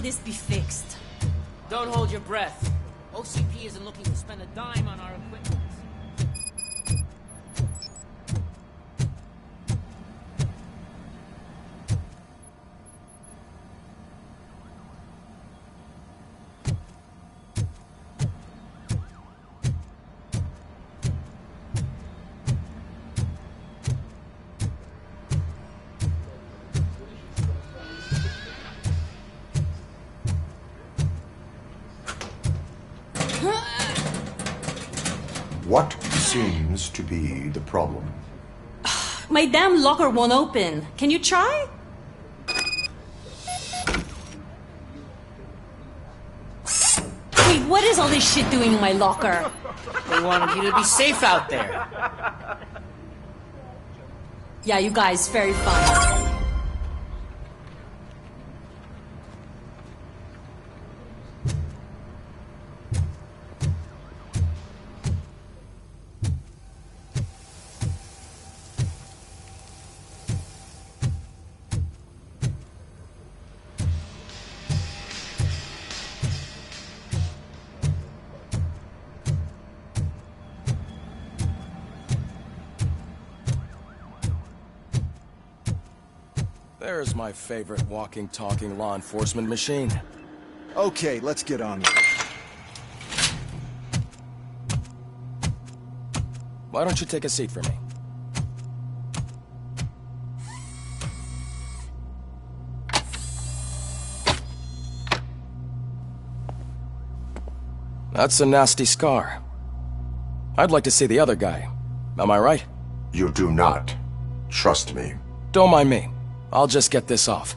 this be fixed? Don't hold your breath. OCP isn't looking to spend a dime on our equipment. What seems to be the problem? My damn locker won't open. Can you try? Wait, what is all this shit doing in my locker? They wanted you to be safe out there. Yeah, you guys, very fun. There's my favorite walking, talking law enforcement machine. Okay, let's get on with it. Why don't you take a seat for me? That's a nasty scar. I'd like to see the other guy. Am I right? You do not. Trust me. Don't mind me. I'll just get this off.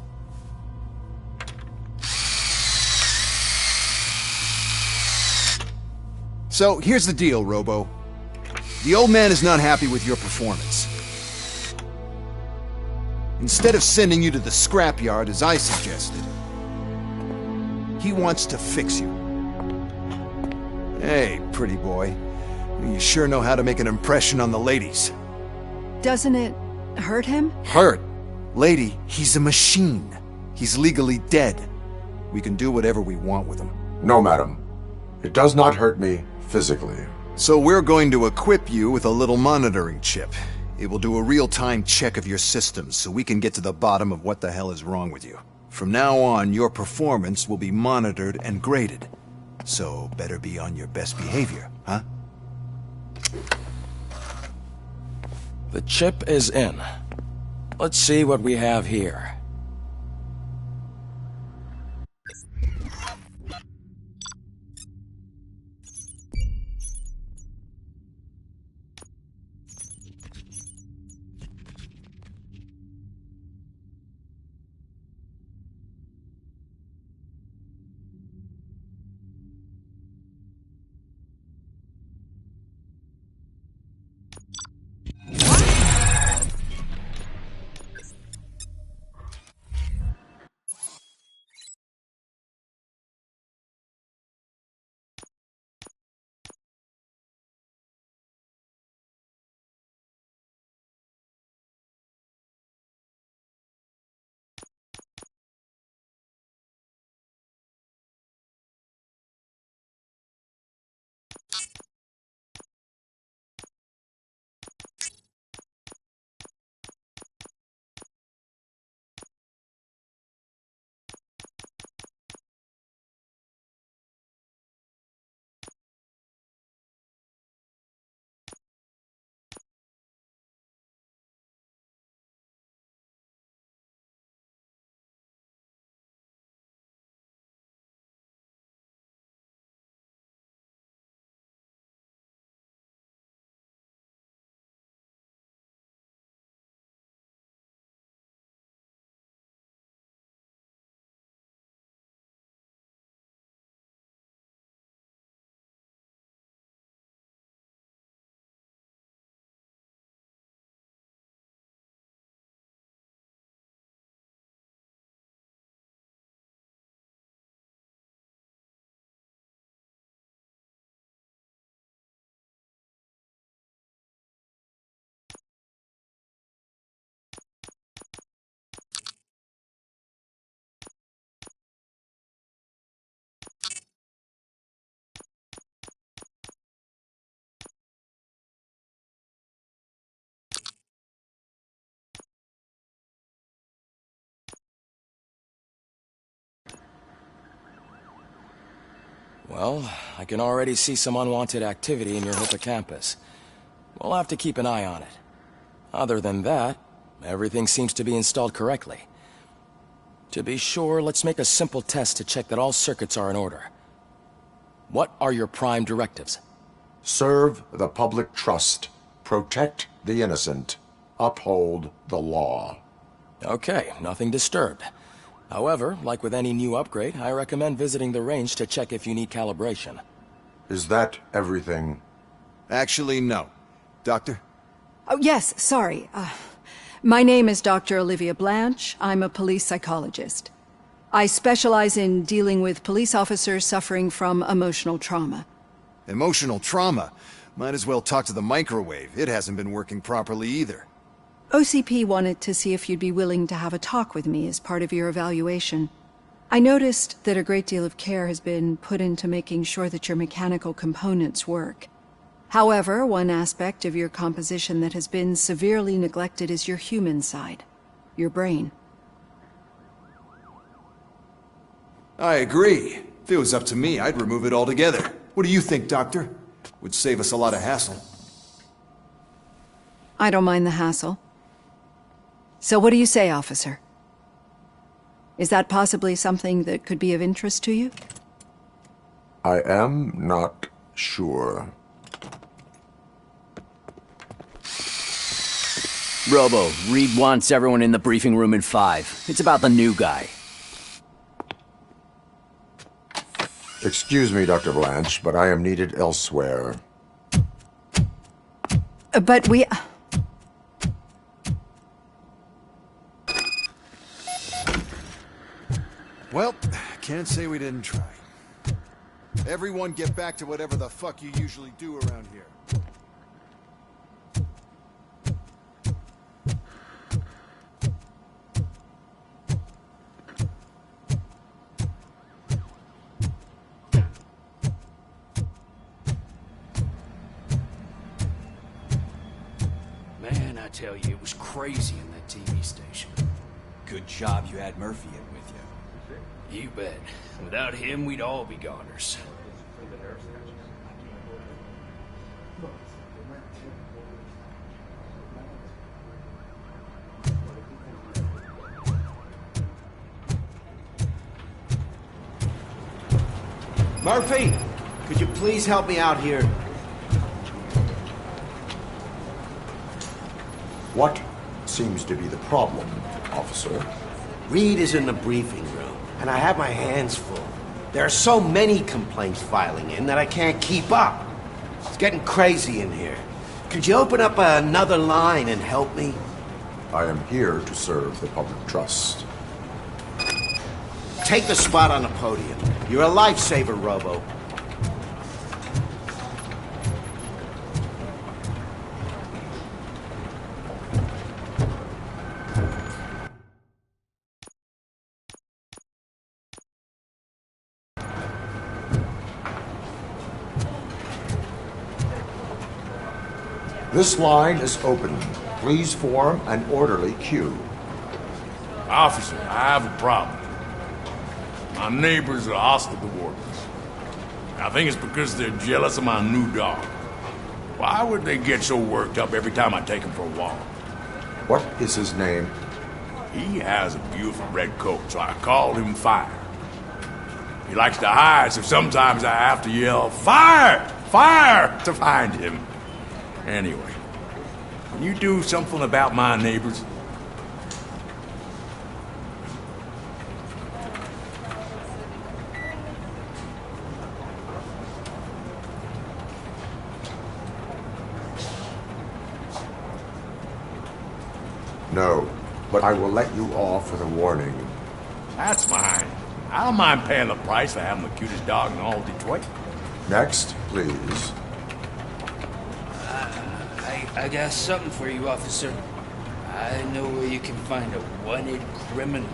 So, here's the deal, Robo. The old man is not happy with your performance. Instead of sending you to the scrapyard as I suggested, he wants to fix you. Hey, pretty boy. You sure know how to make an impression on the ladies. Doesn't it hurt him? Hurt? Lady, he's a machine. He's legally dead. We can do whatever we want with him. No, madam. It does not hurt me physically. So we're going to equip you with a little monitoring chip. It will do a real-time check of your systems so we can get to the bottom of what the hell is wrong with you. From now on, your performance will be monitored and graded. So better be on your best behavior, huh? The chip is in. Let's see what we have here. Well, I can already see some unwanted activity in your hippocampus. We'll have to keep an eye on it. Other than that, everything seems to be installed correctly. To be sure, let's make a simple test to check that all circuits are in order. What are your prime directives? Serve the public trust. Protect the innocent. Uphold the law. Okay, nothing disturbed. However, like with any new upgrade, I recommend visiting the range to check if you need calibration. Is that everything? Actually, no. Doctor? Oh, yes, sorry. My name is Dr. Olivia Blanche. I'm a police psychologist. I specialize in dealing with police officers suffering from emotional trauma. Emotional trauma? Might as well talk to the microwave. It hasn't been working properly either. OCP wanted to see if you'd be willing to have a talk with me as part of your evaluation. I noticed that a great deal of care has been put into making sure that your mechanical components work. However, one aspect of your composition that has been severely neglected is your human side, your brain. I agree. If it was up to me, I'd remove it altogether. What do you think, Doctor? Would save us a lot of hassle. I don't mind the hassle. So what do you say, officer? Is that possibly something that could be of interest to you? I am not sure. Robo, Reed wants everyone in the briefing room in 5. It's about the new guy. Excuse me, Dr. Blanche, but I am needed elsewhere. But we... Well, can't say we didn't try. Everyone get back to whatever the fuck you usually do around here. Man, I tell you, it was crazy in that TV station. Good job you had Murphy in with you. You bet. Without him, we'd all be goners. Murphy, could you please help me out here? What seems to be the problem, officer? Reed is in the briefing room, and I have my hands full. There are so many complaints filing in that I can't keep up. It's getting crazy in here. Could you open up another line and help me? I am here to serve the public trust. Take the spot on the podium. You're a lifesaver, Robo. This line is open. Please form an orderly queue. Officer, I have a problem. My neighbors are hostile toward us. I think it's because they're jealous of my new dog. Why would they get so worked up every time I take him for a walk? What is his name? He has a beautiful red coat, so I call him Fire. He likes to hide, so sometimes I have to yell, "Fire! Fire!" to find him. Anyway, can you do something about my neighbors? No, but I will let you off with a warning. That's fine. I don't mind paying the price for having the cutest dog in all Detroit. Next, please. I got something for you, officer. I know where you can find a wanted criminal.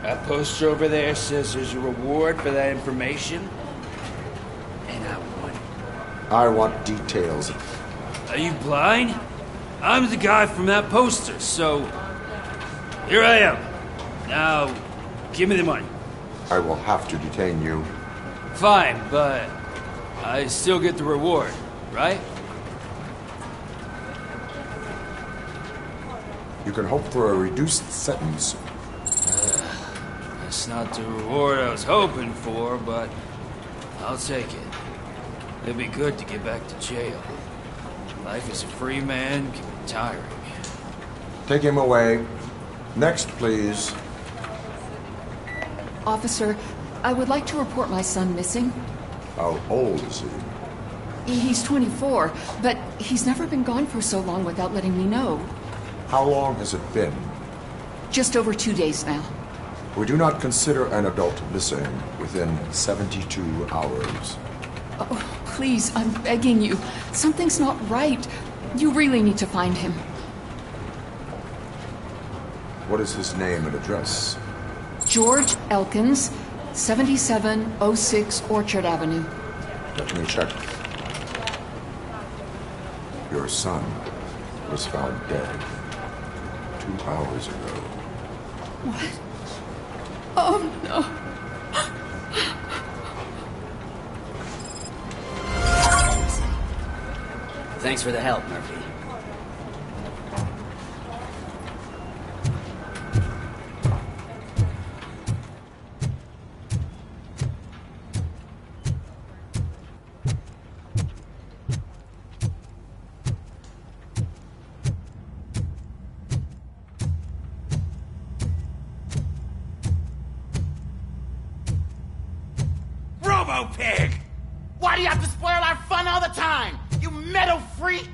That poster over there says there's a reward for that information. And I want it. I want details. Are you blind? I'm the guy from that poster, so... Here I am. Now, give me the money. I will have to detain you. Fine, but I still get the reward, right? You can hope for a reduced sentence. That's not the reward I was hoping for, but I'll take it. It'd be good to get back to jail. Life as a free man can be tiring. Take him away. Next, please. Officer, I would like to report my son missing. How old is he? He's 24, but he's never been gone for so long without letting me know. How long has it been? Just over 2 days now. We do not consider an adult missing within 72 hours. Oh, please, I'm begging you. Something's not right. You really need to find him. What is his name and address? George Elkins, 7706 Orchard Avenue. Let me check. Your son was found dead 2 hours ago. What? Oh, no. Thanks for the help, Murphy. Robo-Pig! Why do you have to spoil our fun all the time? You metal freak!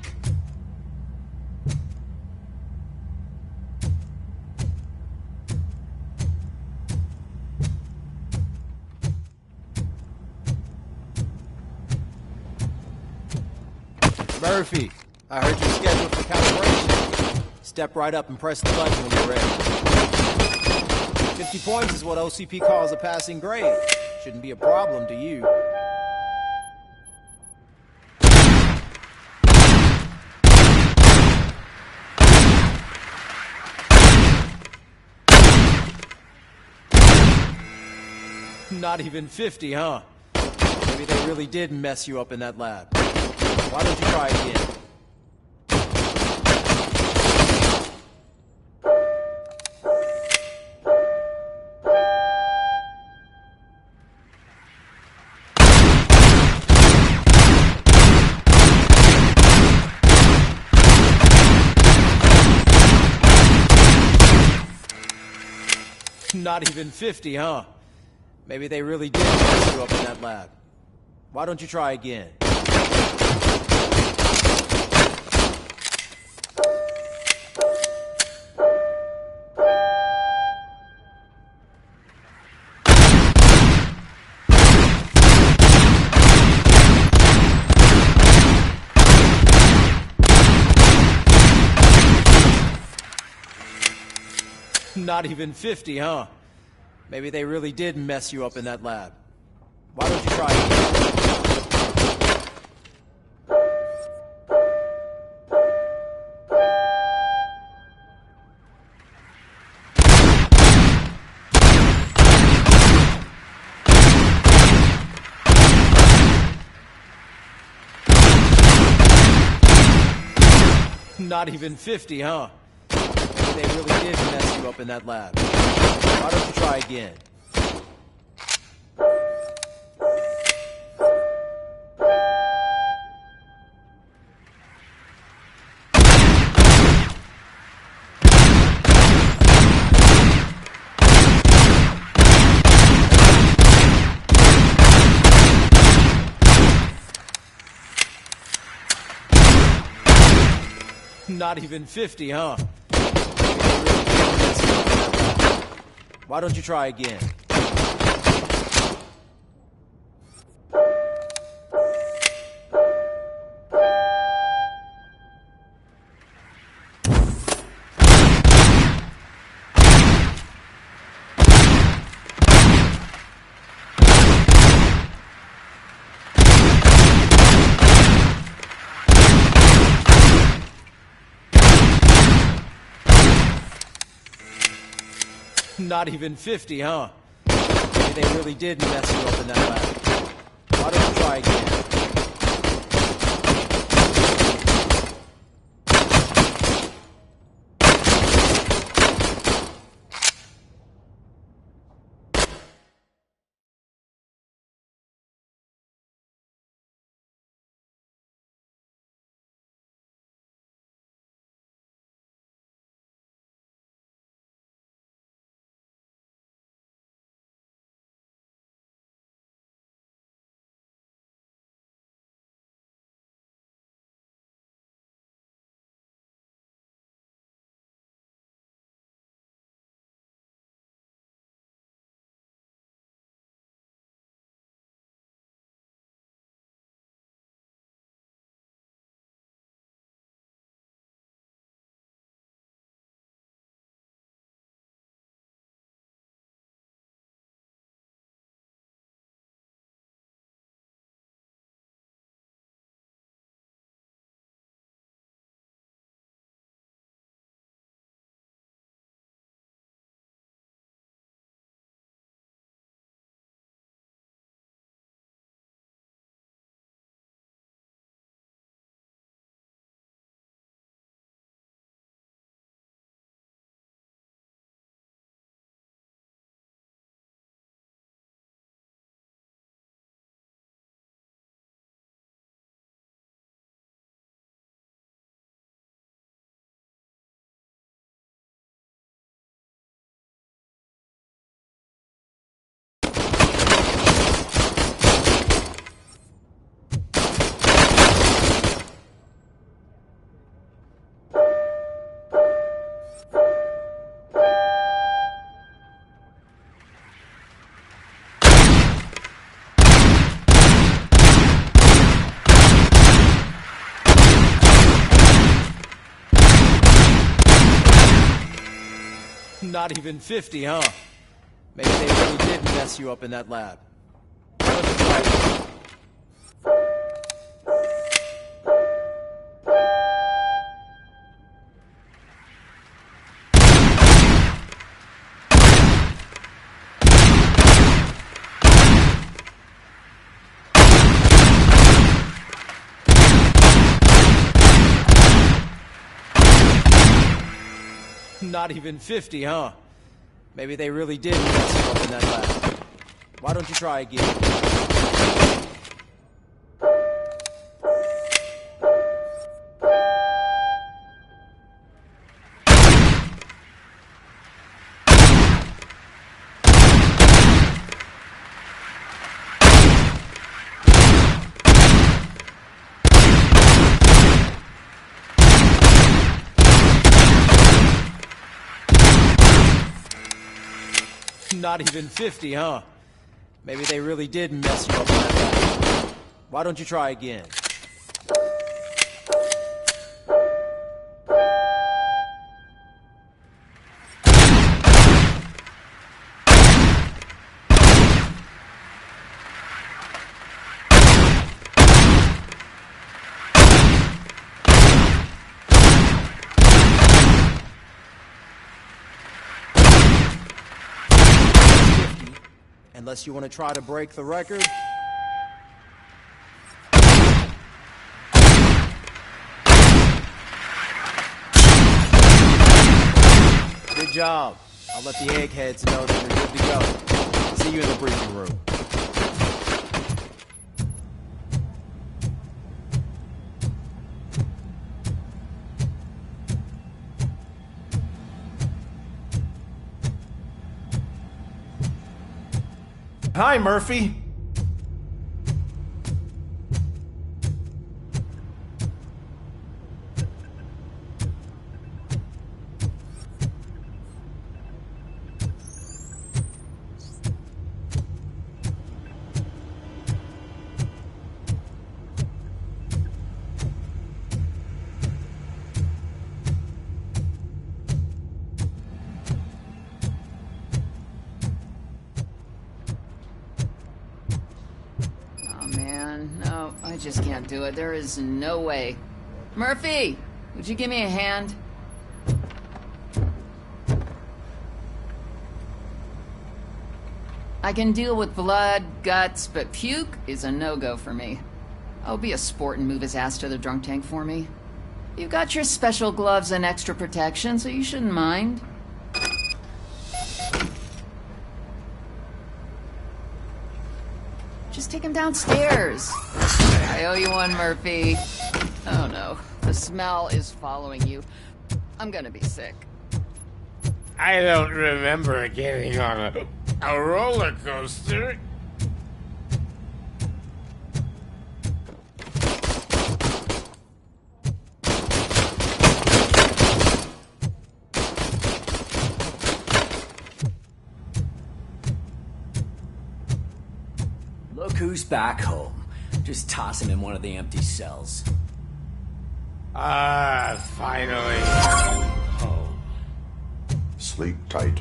Murphy, I heard you're scheduled for calibration. Step right up and press the button when you're ready. 50 points is what OCP calls a passing grade. Shouldn't be a problem to you. Not even 50, huh? Maybe they really did mess you up in that lab. Why don't you try again? Not even 50, huh? Maybe they really did mess you up in that lab. Why don't you try again? Not even 50, huh? Maybe they really did mess you up in that lab. Why don't you try again? Not even 50, huh? Maybe they really did mess you up in that lab. Why don't you try again? Not even 50, huh? Why don't you try again? Not even 50, huh? Maybe they really did mess you up in that lab. Why don't you try again? Not even 50, huh? Maybe they really did mess you up in that lab. Not even 50, huh? Maybe they really did mess you up in that lab. Why don't you try again? Not even 50, huh? Maybe they really did mess you up in that lab. Why don't you try again? Unless you want to try to break the record. Good job. I'll let the eggheads know that you're good to go. See you in the briefing room. Hi, Murphy. No, I just can't do it. There is no way. Murphy, would you give me a hand? I can deal with blood, guts, but puke is a no-go for me. Oh, be a sport and move his ass to the drunk tank for me. You've got your special gloves and extra protection, so you shouldn't mind. Just take him downstairs. I owe you one, Murphy. Oh no, the smell is following you. I'm gonna be sick. I don't remember getting on a roller coaster. Look who's back home. Just toss him in one of the empty cells. Finally. Home. Sleep tight.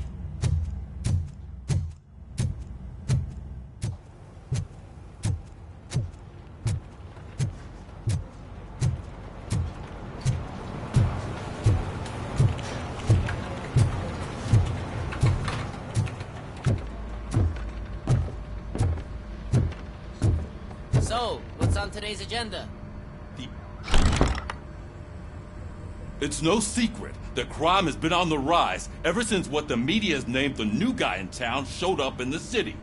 So, what's on today's agenda? It's no secret that crime has been on the rise ever since what the media has named the new guy in town showed up in the city.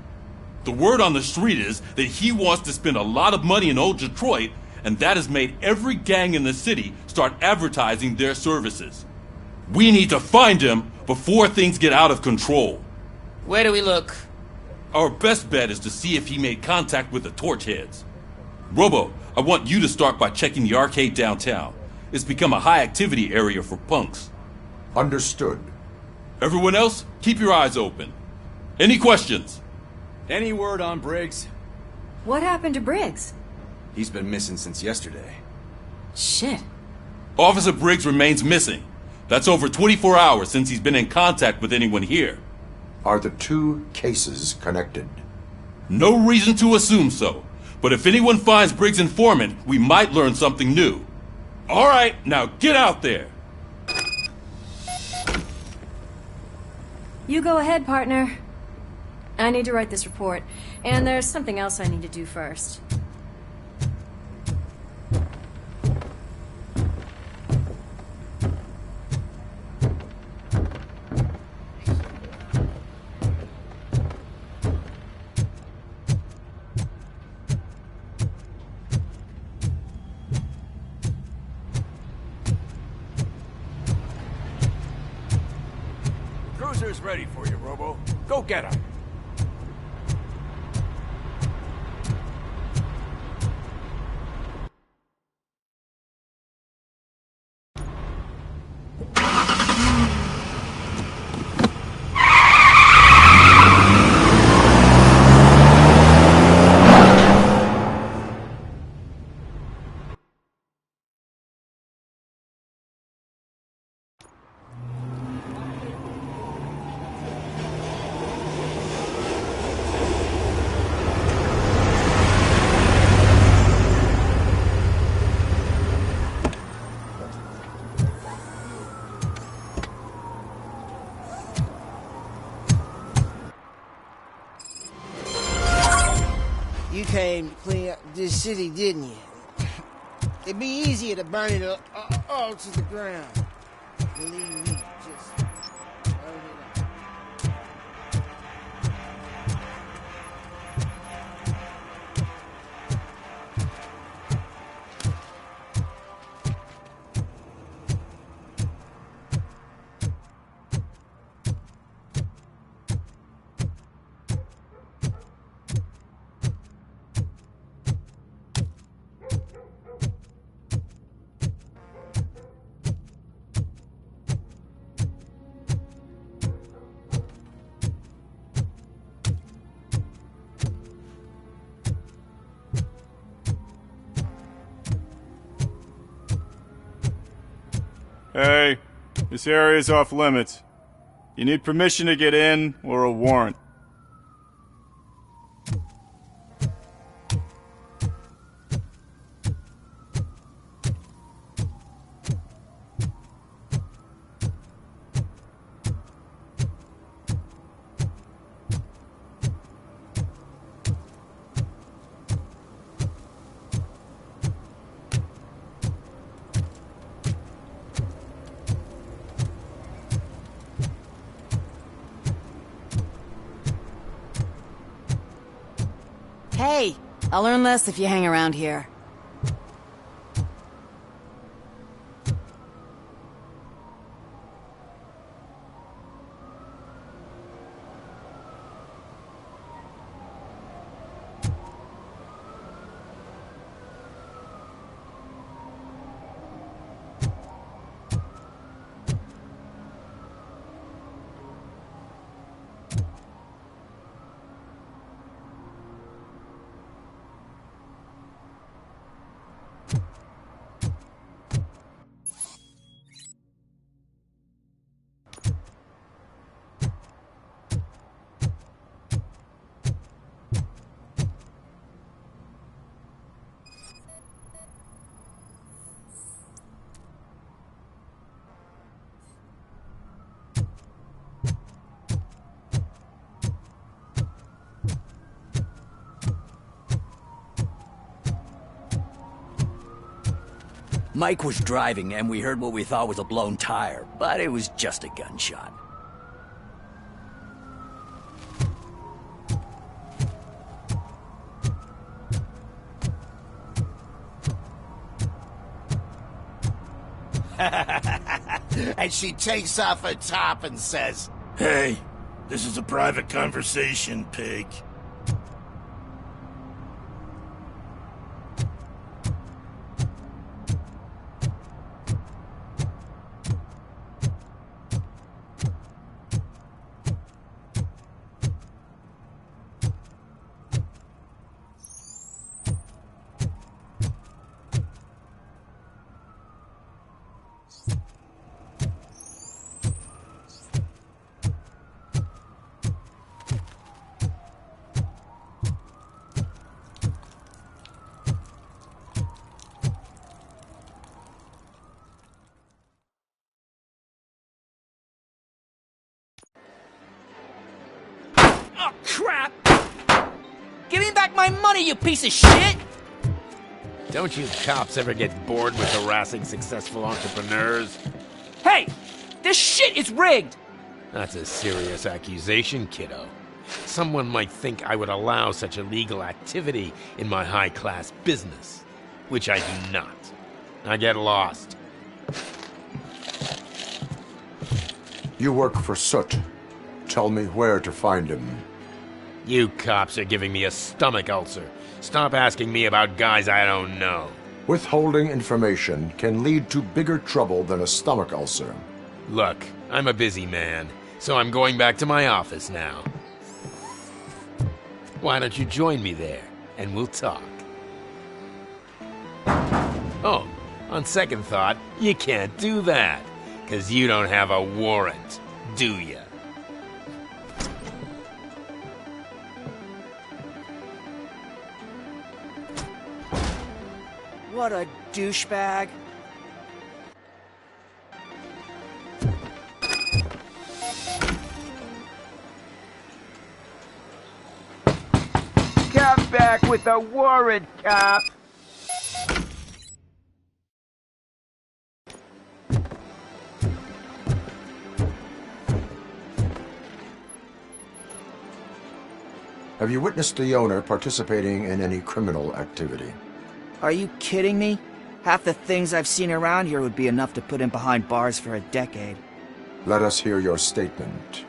The word on the street is that he wants to spend a lot of money in old Detroit, and that has made every gang in the city start advertising their services. We need to find him before things get out of control. Where do we look? Our best bet is to see if he made contact with the Torchheads. Robo, I want you to start by checking the arcade downtown. It's become a high-activity area for punks. Understood. Everyone else, keep your eyes open. Any questions? Any word on Briggs? What happened to Briggs? He's been missing since yesterday. Shit. Officer Briggs remains missing. That's over 24 hours since he's been in contact with anyone here. Are the two cases connected? No reason to assume so. But if anyone finds Briggs' informant, we might learn something new. All right, now get out there. You go ahead, partner. I need to write this report, and there's something else I need to do first. Cruiser's ready for you, Robo. Go get him. You came to clean up this city, didn't you? It'd be easier to burn it all to the ground. Believe me, just burn it up. Hey, this area is off limits. You need permission to get in or a warrant. I'll learn less if you hang around here. Mike was driving, and we heard what we thought was a blown tire, but it was just a gunshot. And she takes off her top and says, Hey, this is a private conversation, pig. Oh, crap! Give me back my money, you piece of shit! Don't you cops ever get bored with harassing successful entrepreneurs? Hey! This shit is rigged! That's a serious accusation, kiddo. Someone might think I would allow such illegal activity in my high-class business, which I do not. I get lost. You work for Soot. Tell me where to find him. You cops are giving me a stomach ulcer. Stop asking me about guys I don't know. Withholding information can lead to bigger trouble than a stomach ulcer. Look, I'm a busy man, so I'm going back to my office now. Why don't you join me there, and we'll talk. Oh, on second thought, you can't do that, 'cause you don't have a warrant, do ya? What a douchebag. Come back with a warrant, cop! Have you witnessed the owner participating in any criminal activity? Are you kidding me? Half the things I've seen around here would be enough to put him behind bars for a decade. Let us hear your statement.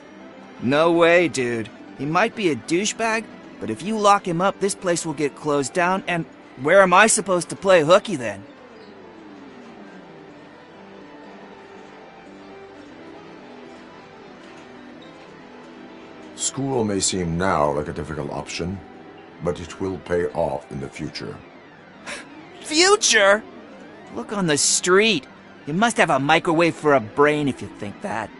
No way, dude. He might be a douchebag, but if you lock him up, this place will get closed down, and where am I supposed to play hooky then? School may seem now like a difficult option, but it will pay off in the future. Future? Look on the street. You must have a microwave for a brain if you think that.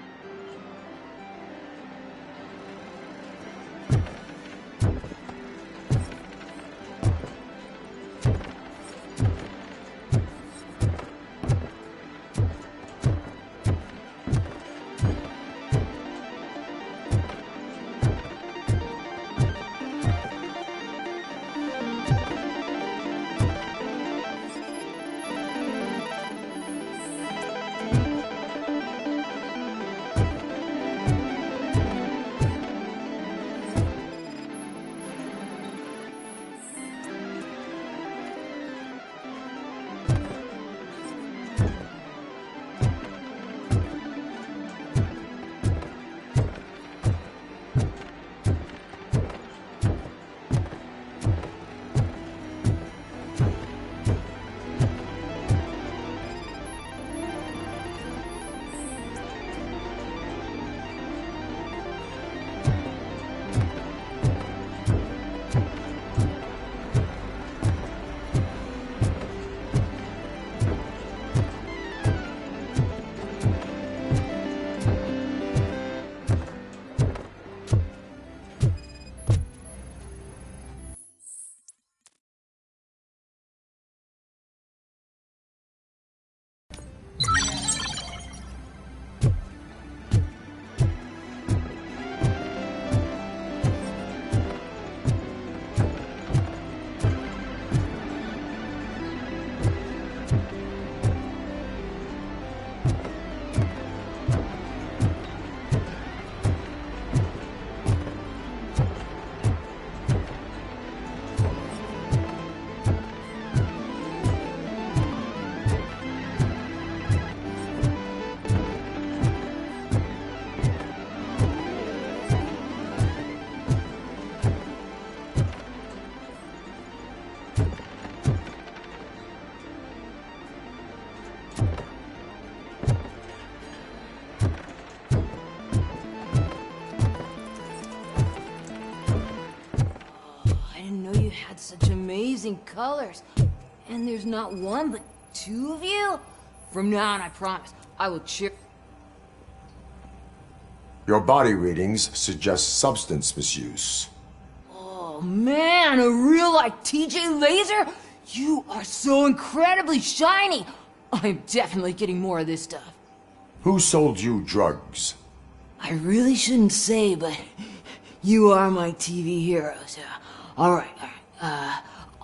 amazing colors. And there's not one, but two of you? From now on, I promise, I will cheer. Your body readings suggest substance misuse. Oh man, a real like TJ Laser? You are so incredibly shiny. I'm definitely getting more of this stuff. Who sold you drugs? I really shouldn't say, but you are my TV heroes. Alright.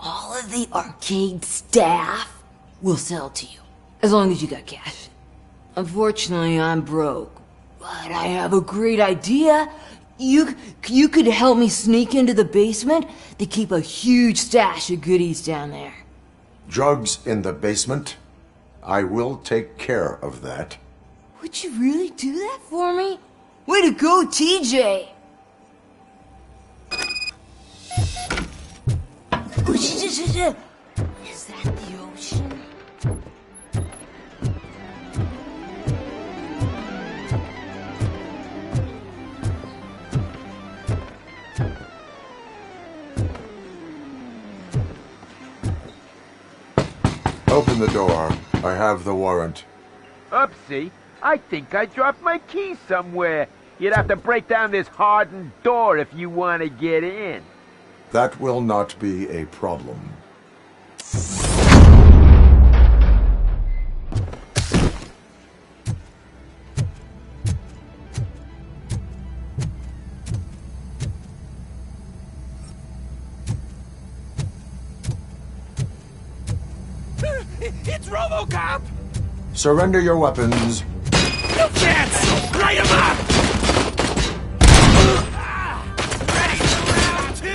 All of the arcade staff will sell to you, as long as you got cash. Unfortunately, I'm broke, but I have a great idea. You could help me sneak into the basement. They keep a huge stash of goodies down there. Drugs in the basement? I will take care of that. Would you really do that for me? Way to go, TJ! Is that the ocean? Open the door. I have the warrant. Oopsie. I think I dropped my key somewhere. You'd have to break down this hardened door if you want to get in. That will not be a problem. It's Robocop! Surrender your weapons. No chance! Light him up! Ready for round two!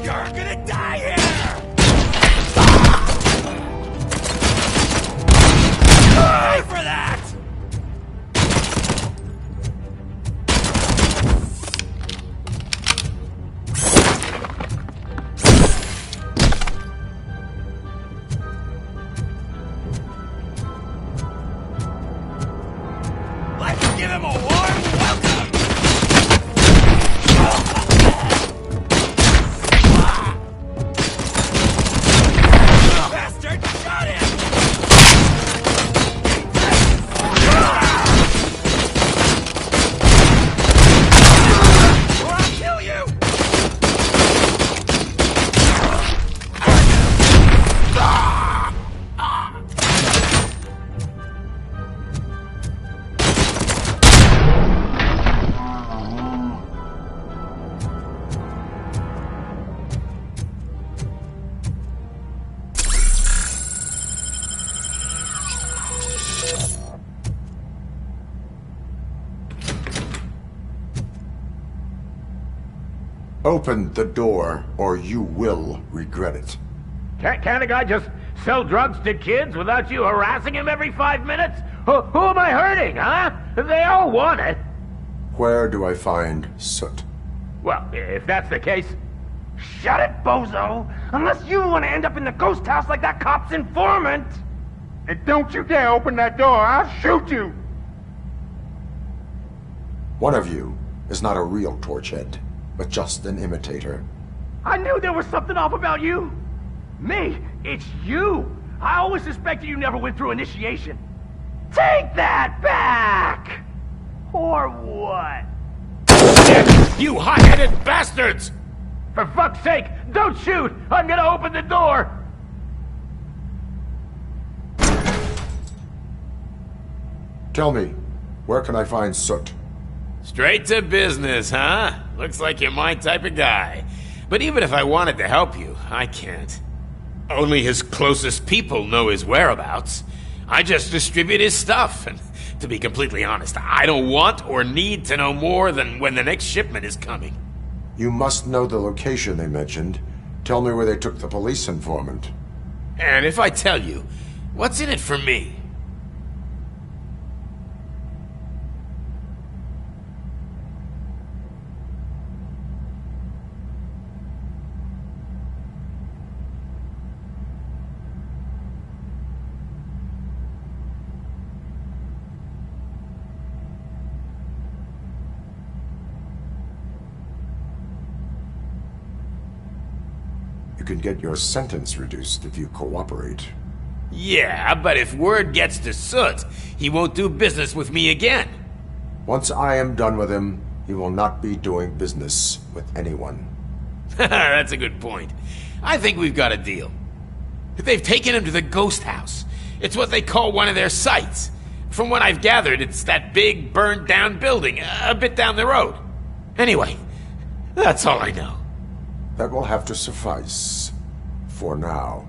You're gonna die here! Pay for that! Let's give him a warm welcome! Bastard, shot him! Or I'll kill you! Open the door, or you will regret it. Can't a guy just sell drugs to kids without you harassing him every 5 minutes? Who am I hurting, huh? They all want it. Where do I find Soot? Well, if that's the case, shut it, bozo! Unless you want to end up in the ghost house like that cop's informant! And don't you dare open that door, I'll shoot you! One of you is not a real Torchhead, but just an imitator. I knew there was something off about you! Me? It's you! I always suspected you never went through initiation. Take that back! Or what? You hot-headed bastards! For fuck's sake, don't shoot! I'm gonna open the door! Tell me, where can I find Soot? Straight to business, huh? Looks like you're my type of guy. But even if I wanted to help you, I can't. Only his closest people know his whereabouts. I just distribute his stuff, and to be completely honest, I don't want or need to know more than when the next shipment is coming. You must know the location they mentioned. Tell me where they took the police informant. And if I tell you, what's in it for me? You can get your sentence reduced if you cooperate. Yeah, but if word gets to Soot, he won't do business with me again. Once I am done with him, he will not be doing business with anyone. That's a good point. I think we've got a deal. They've taken him to the ghost house. It's what they call one of their sites. From what I've gathered, it's that big, burned-down building, a bit down the road. Anyway, that's all I know. That will have to suffice. For now.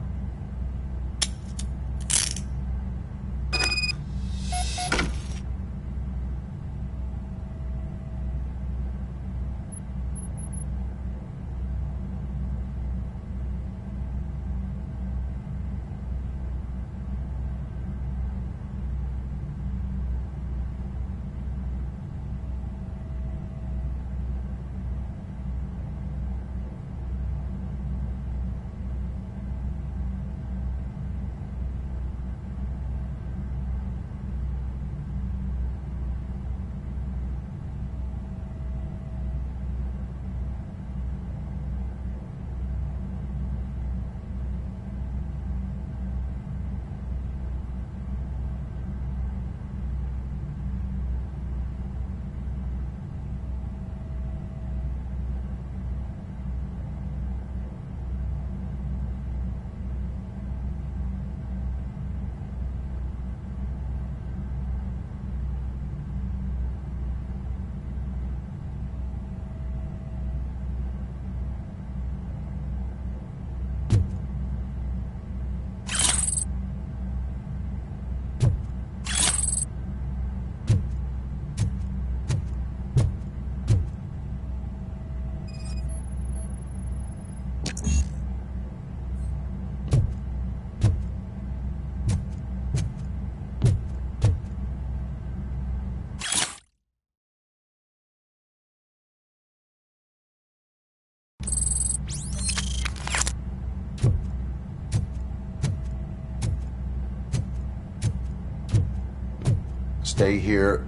Stay here.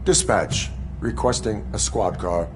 Dispatch. Requesting a squad car.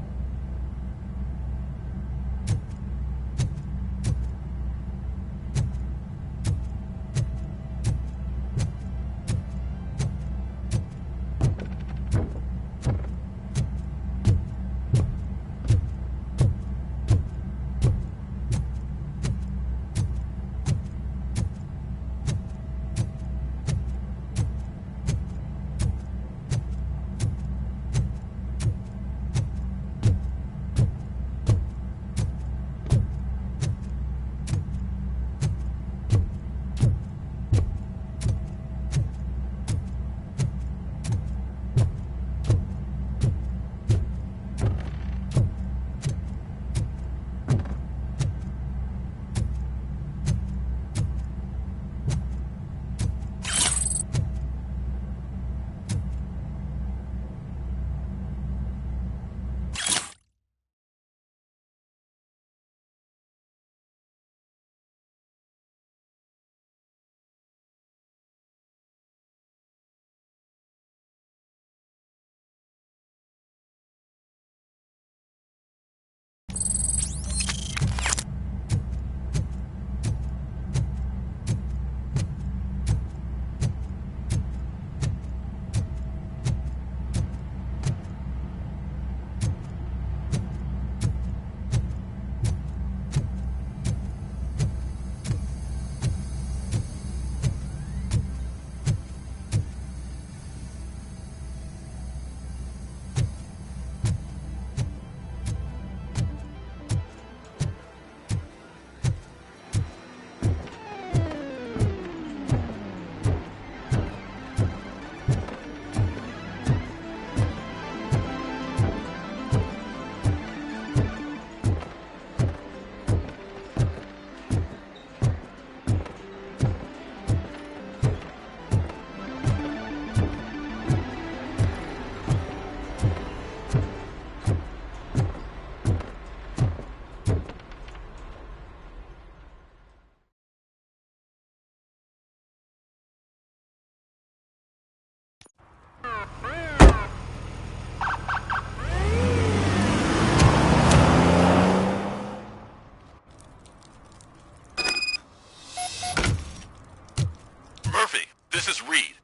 This is Reed.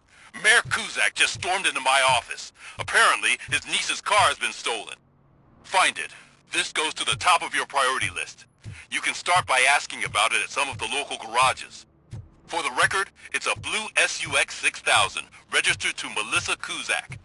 Mayor Kuzak just stormed into my office. Apparently, his niece's car has been stolen. Find it. This goes to the top of your priority list. You can start by asking about it at some of the local garages. For the record, it's a blue SUX 6000, registered to Melissa Kuzak.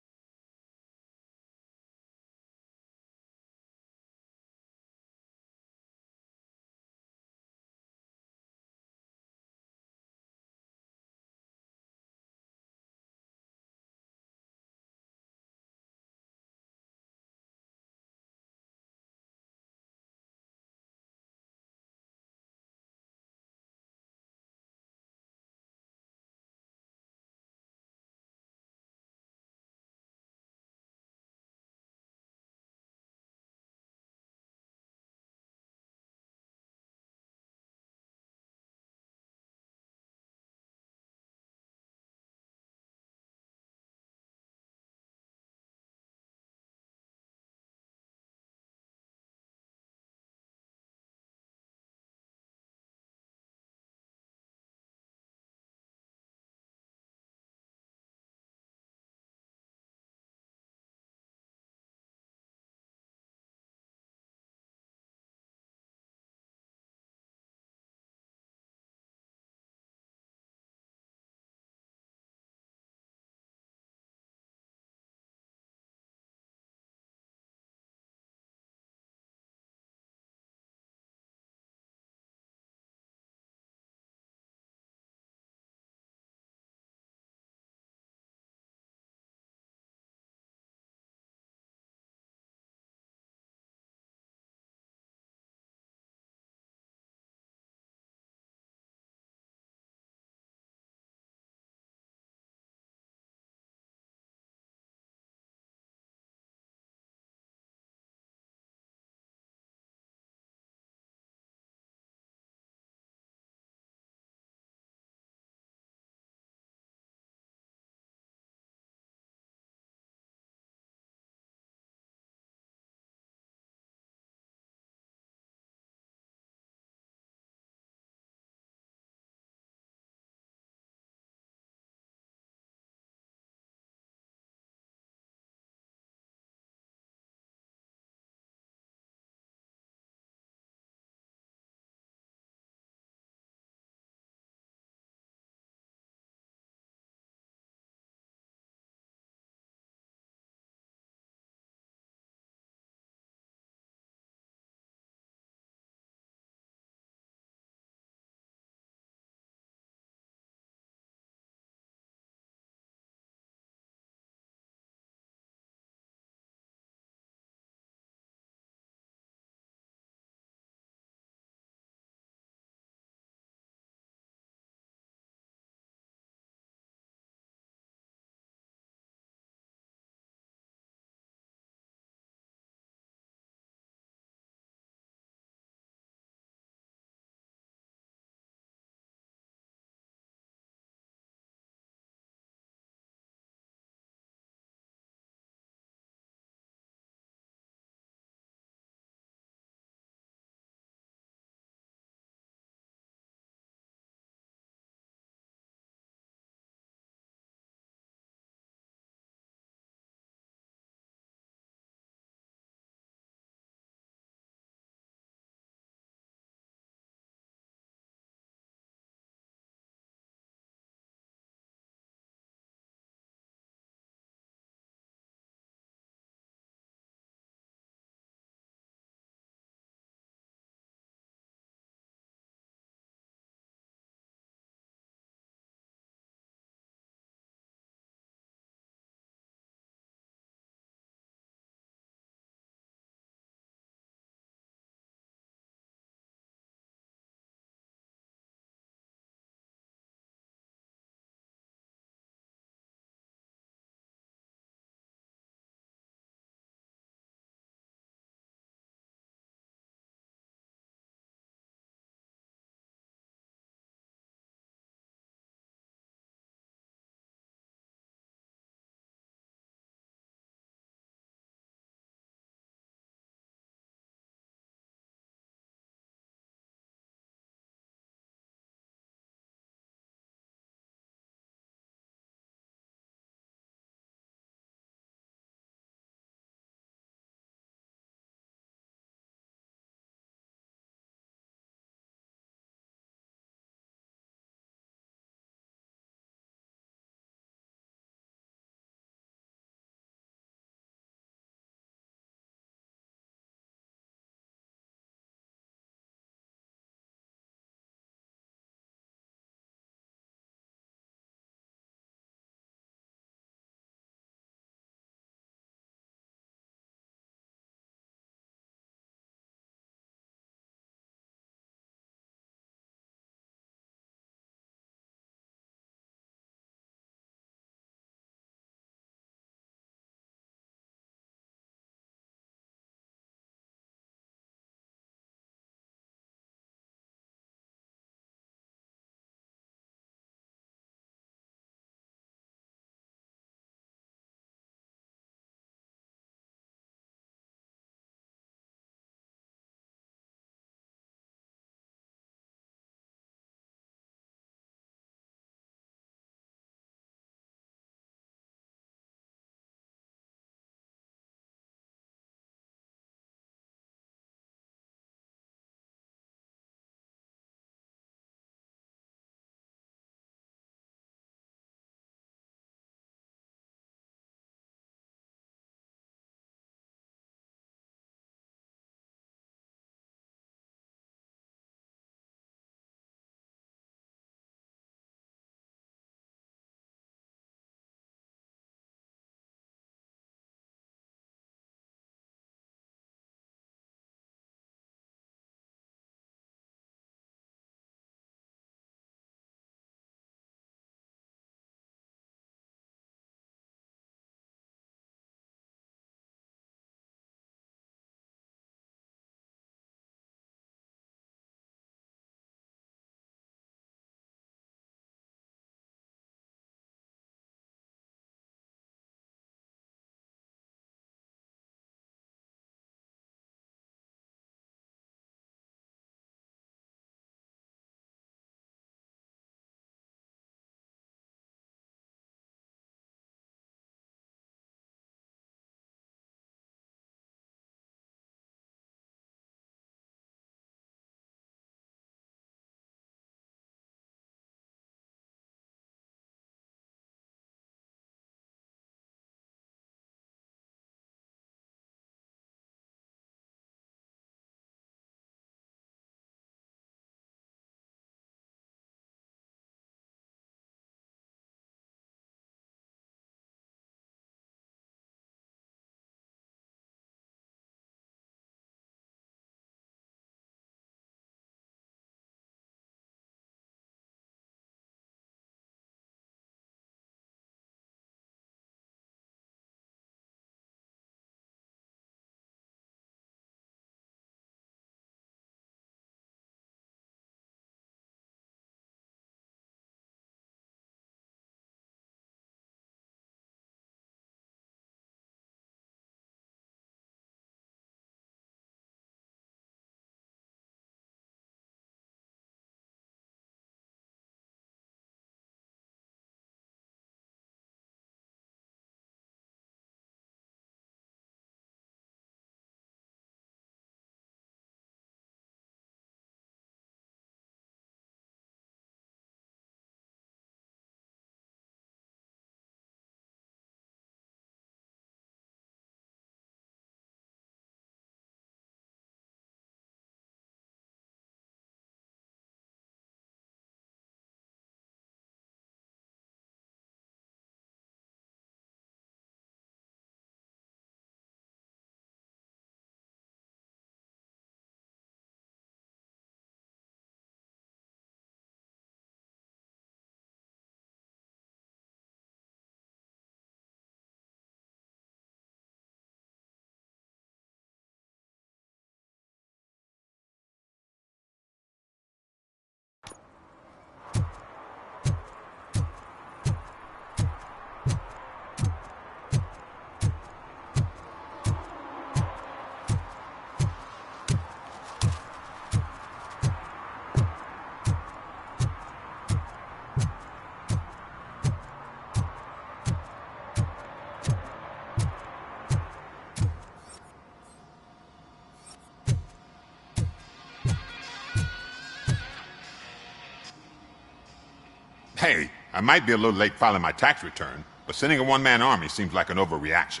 Hey, I might be a little late filing my tax return, but sending a one-man army seems like an overreaction.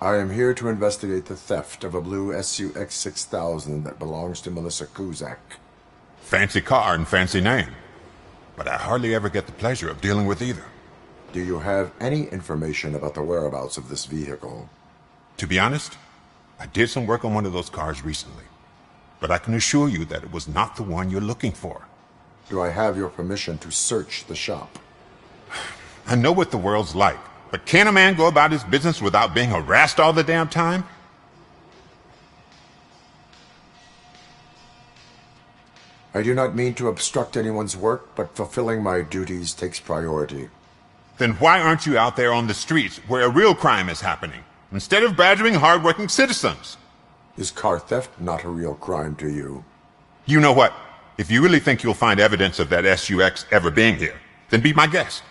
I am here to investigate the theft of a blue SUX 6000 that belongs to Melissa Kuzak. Fancy car and fancy name. But I hardly ever get the pleasure of dealing with either. Do you have any information about the whereabouts of this vehicle? To be honest, I did some work on one of those cars recently. But I can assure you that it was not the one you're looking for. Do I have your permission to search the shop? I know what the world's like, but can a man go about his business without being harassed all the damn time? I do not mean to obstruct anyone's work, but fulfilling my duties takes priority. Then why aren't you out there on the streets where a real crime is happening, instead of badgering hard-working citizens? Is car theft not a real crime to you? You know what? If you really think you'll find evidence of that SUX ever being here, then be my guest.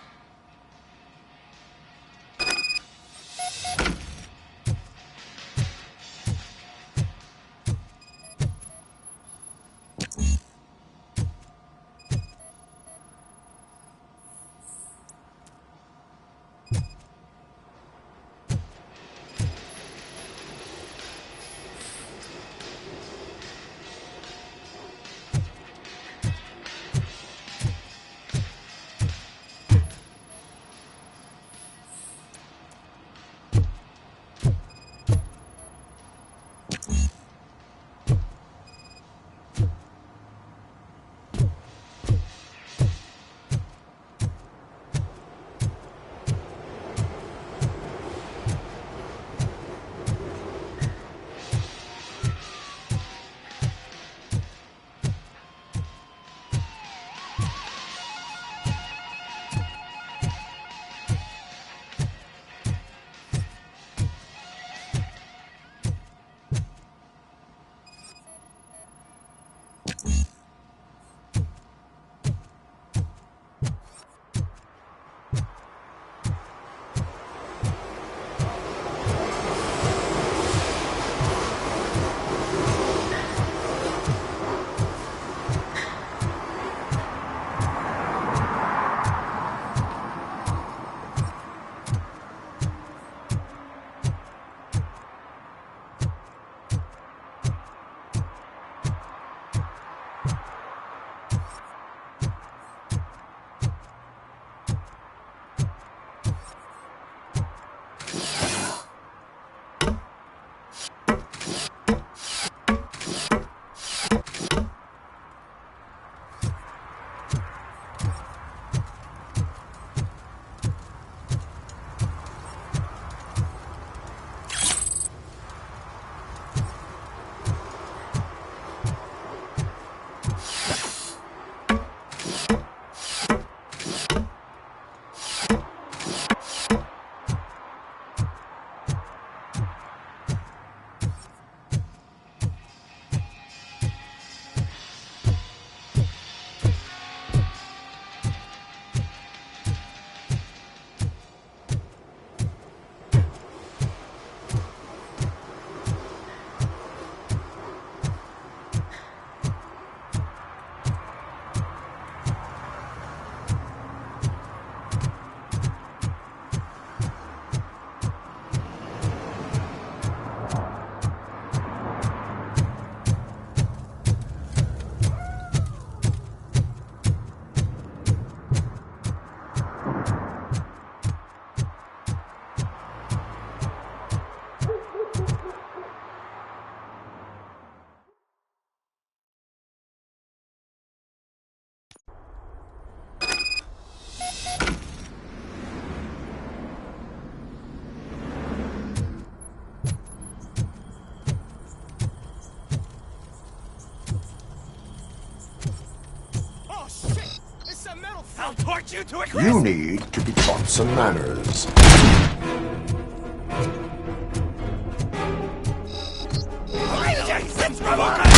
I'll torch you to a crisp! You need to be taught some manners. Since Robocop!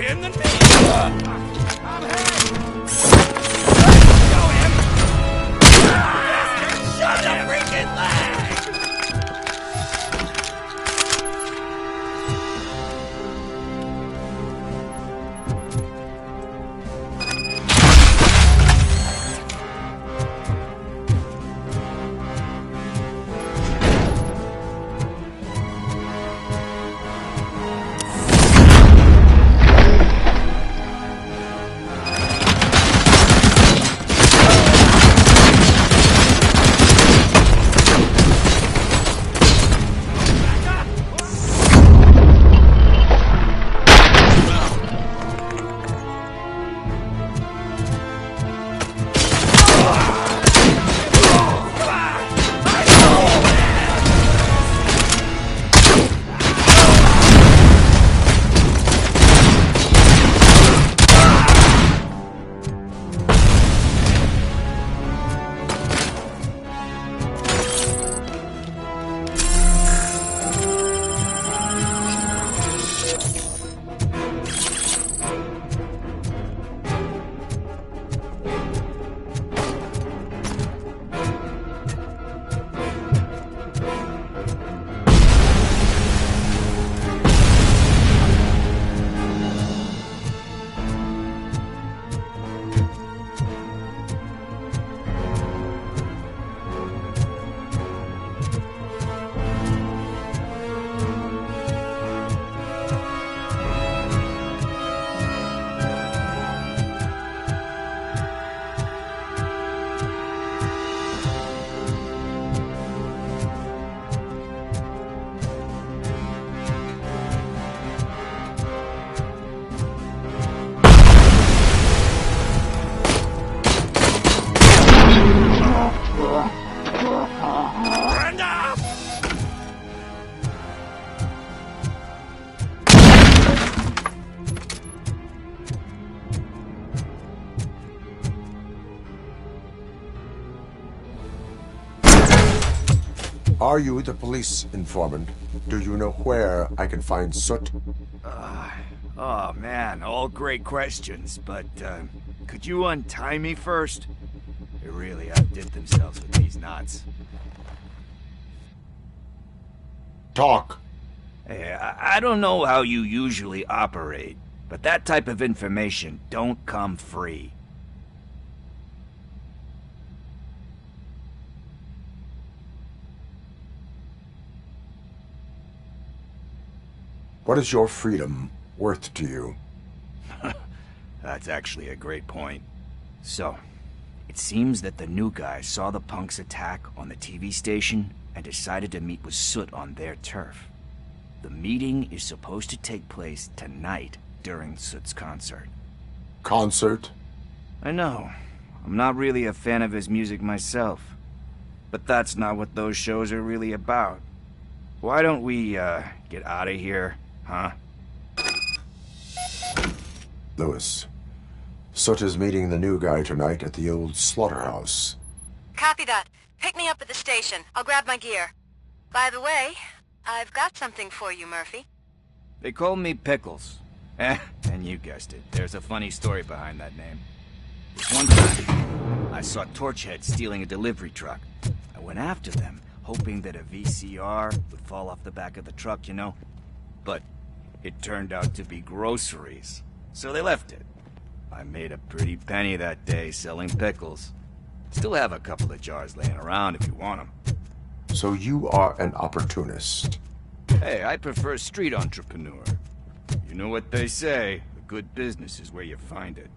him than me! I'm hit! Show him! Shut the freaking leg! Are you the police informant? Do you know where I can find Soot? Oh man, all great questions, but could you untie me first? They really outdid themselves with these knots. Talk. Hey, I don't know how you usually operate, but that type of information don't come free. What is your freedom worth to you? That's actually a great point. So, it seems that the new guy saw the punks attack on the TV station and decided to meet with Soot on their turf. The meeting is supposed to take place tonight during Soot's concert. Concert? I know. I'm not really a fan of his music myself. But that's not what those shows are really about. Why don't we, get out of here, huh? Lewis, Soot is meeting the new guy tonight at the old slaughterhouse. Copy that. Pick me up at the station. I'll grab my gear. By the way, I've got something for you, Murphy. They call me Pickles. And you guessed it. There's a funny story behind that name. One time, I saw Torchhead stealing a delivery truck. I went after them, hoping that a VCR would fall off the back of the truck, you know? But it turned out to be groceries. So they left it. I made a pretty penny that day selling pickles. Still have a couple of jars laying around if you want them. So you are an opportunist. Hey, I prefer street entrepreneur. You know what they say, a good business is where you find it.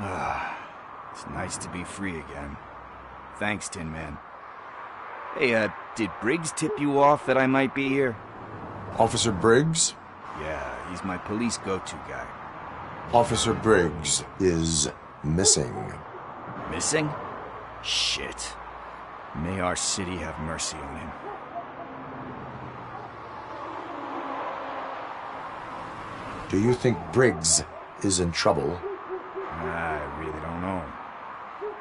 It's nice to be free again. Thanks, Tin Man. Hey, did Briggs tip you off that I might be here? Officer Briggs? Yeah, he's my police go-to guy. Officer Briggs is missing. Missing? Shit. May our city have mercy on him. Do you think Briggs is in trouble? I really don't know.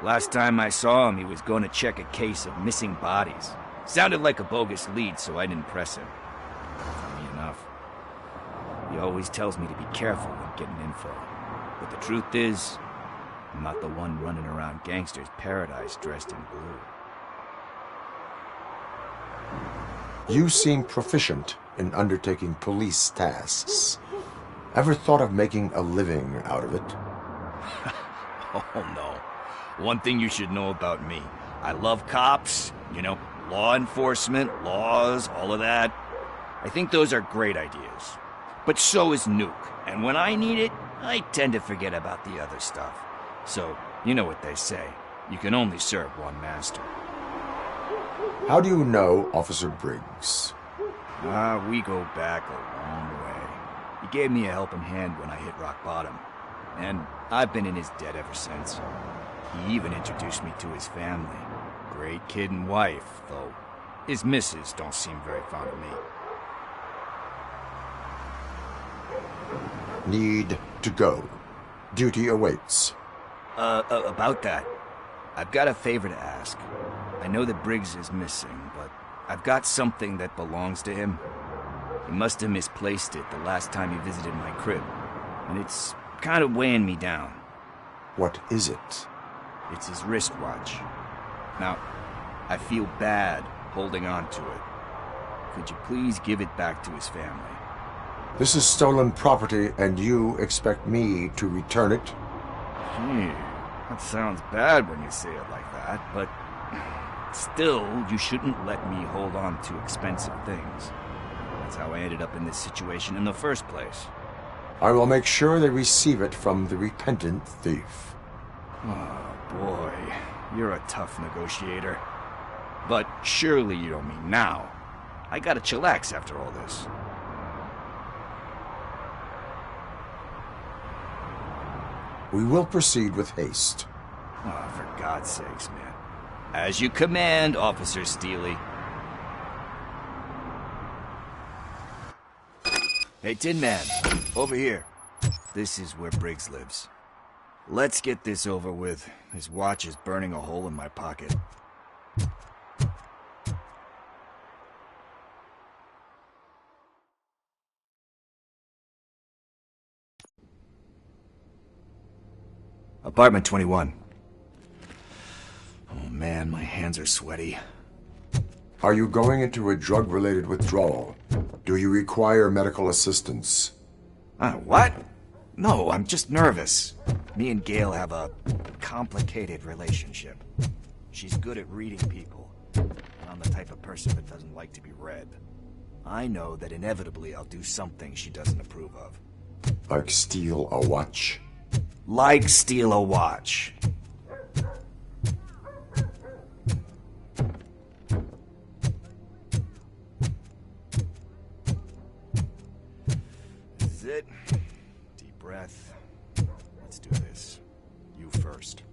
Last time I saw him, he was going to check a case of missing bodies. Sounded like a bogus lead, so I didn't press him. Funny enough. He always tells me to be careful when getting info. But the truth is, I'm not the one running around gangsters' paradise dressed in blue. You seem proficient in undertaking police tasks. Ever thought of making a living out of it? Oh no. One thing you should know about me. I love cops, you know, law enforcement, laws, all of that. I think those are great ideas. But so is Nuke, and when I need it, I tend to forget about the other stuff. So, you know what they say. You can only serve one master. How do you know Officer Briggs? We go back a long way. He gave me a helping hand when I hit rock bottom. And I've been in his debt ever since. He even introduced me to his family. Great kid and wife, though his missus don't seem very fond of me. Need to go. Duty awaits. About that, I've got a favor to ask. I know that Briggs is missing, but I've got something that belongs to him. He must have misplaced it the last time he visited my crib, and it's kind of weighing me down. What is it? It's his wristwatch. Now, I feel bad holding on to it. Could you please give it back to his family? This is stolen property, and you expect me to return it? Gee, that sounds bad when you say it like that, but still, you shouldn't let me hold on to expensive things. That's how I ended up in this situation in the first place. I will make sure they receive it from the repentant thief. Oh, boy. You're a tough negotiator. But surely you don't mean now. I gotta chillax after all this. We will proceed with haste. Oh, for God's sakes, man. As you command, Officer Steely. Hey, Tin Man, over here. This is where Briggs lives. Let's get this over with. His watch is burning a hole in my pocket. Apartment 21. Oh man, my hands are sweaty. Are you going into a drug-related withdrawal? Do you require medical assistance? What? No, I'm just nervous. Me and Gail have a complicated relationship. She's good at reading people, and I'm the type of person that doesn't like to be read. I know that inevitably I'll do something she doesn't approve of. Like steal a watch? Like steal a watch. This is it. Deep breath. Let's do this. You first.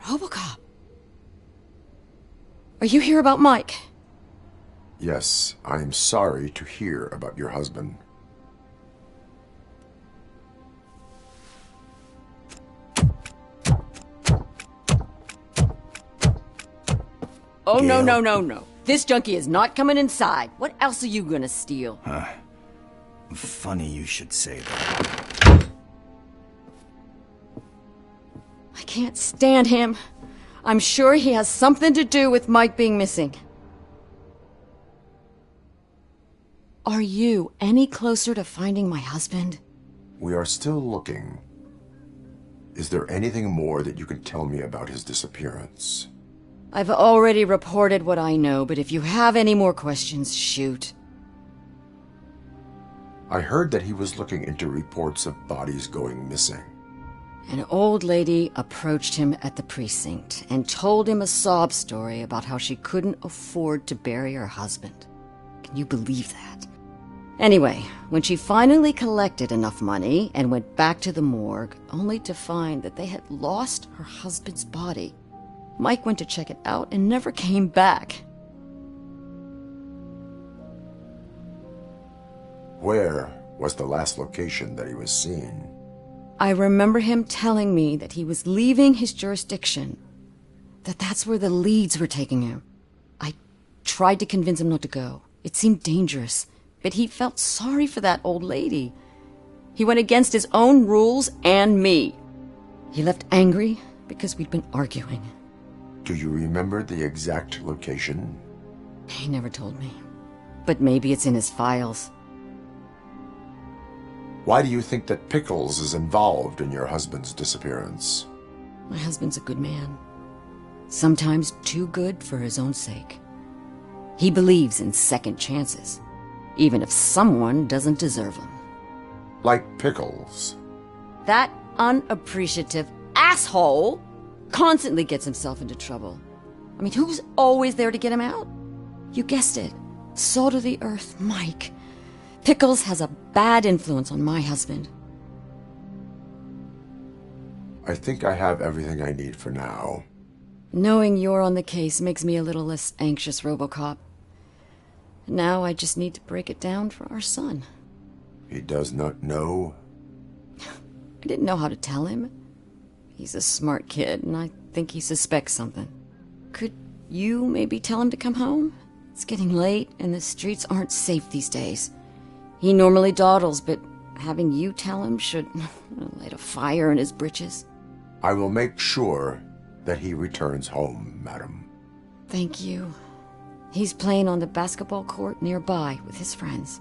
Robocop. Are you here about Mike? Yes, I am sorry to hear about your husband. Oh, Gail. No. This junkie is not coming inside. What else are you gonna steal? Funny you should say that. I can't stand him. I'm sure he has something to do with Mike being missing. Are you any closer to finding my husband? We are still looking. Is there anything more that you can tell me about his disappearance? I've already reported what I know, but if you have any more questions, shoot. I heard that he was looking into reports of bodies going missing. An old lady approached him at the precinct and told him a sob story about how she couldn't afford to bury her husband. Can you believe that? Anyway, when she finally collected enough money and went back to the morgue, only to find that they had lost her husband's body, Mike went to check it out and never came back. Where was the last location that he was seen? I remember him telling me that he was leaving his jurisdiction, that that's where the leads were taking him. I tried to convince him not to go. It seemed dangerous, but he felt sorry for that old lady. He went against his own rules and me. He left angry because we'd been arguing. Do you remember the exact location? He never told me, but maybe it's in his files. Why do you think that Pickles is involved in your husband's disappearance? My husband's a good man. Sometimes too good for his own sake. He believes in second chances, even if someone doesn't deserve them. Like Pickles. That unappreciative asshole constantly gets himself into trouble. I mean, who's always there to get him out? You guessed it. Salt of the earth, Mike. Pickles has a bad influence on my husband. I think I have everything I need for now. Knowing you're on the case makes me a little less anxious, Robocop. Now I just need to break it down for our son. He does not know? I didn't know how to tell him. He's a smart kid, and I think he suspects something. Could you maybe tell him to come home? It's getting late, and the streets aren't safe these days. He normally dawdles, but having you tell him should light a fire in his britches. I will make sure that he returns home, madam. Thank you. He's playing on the basketball court nearby with his friends.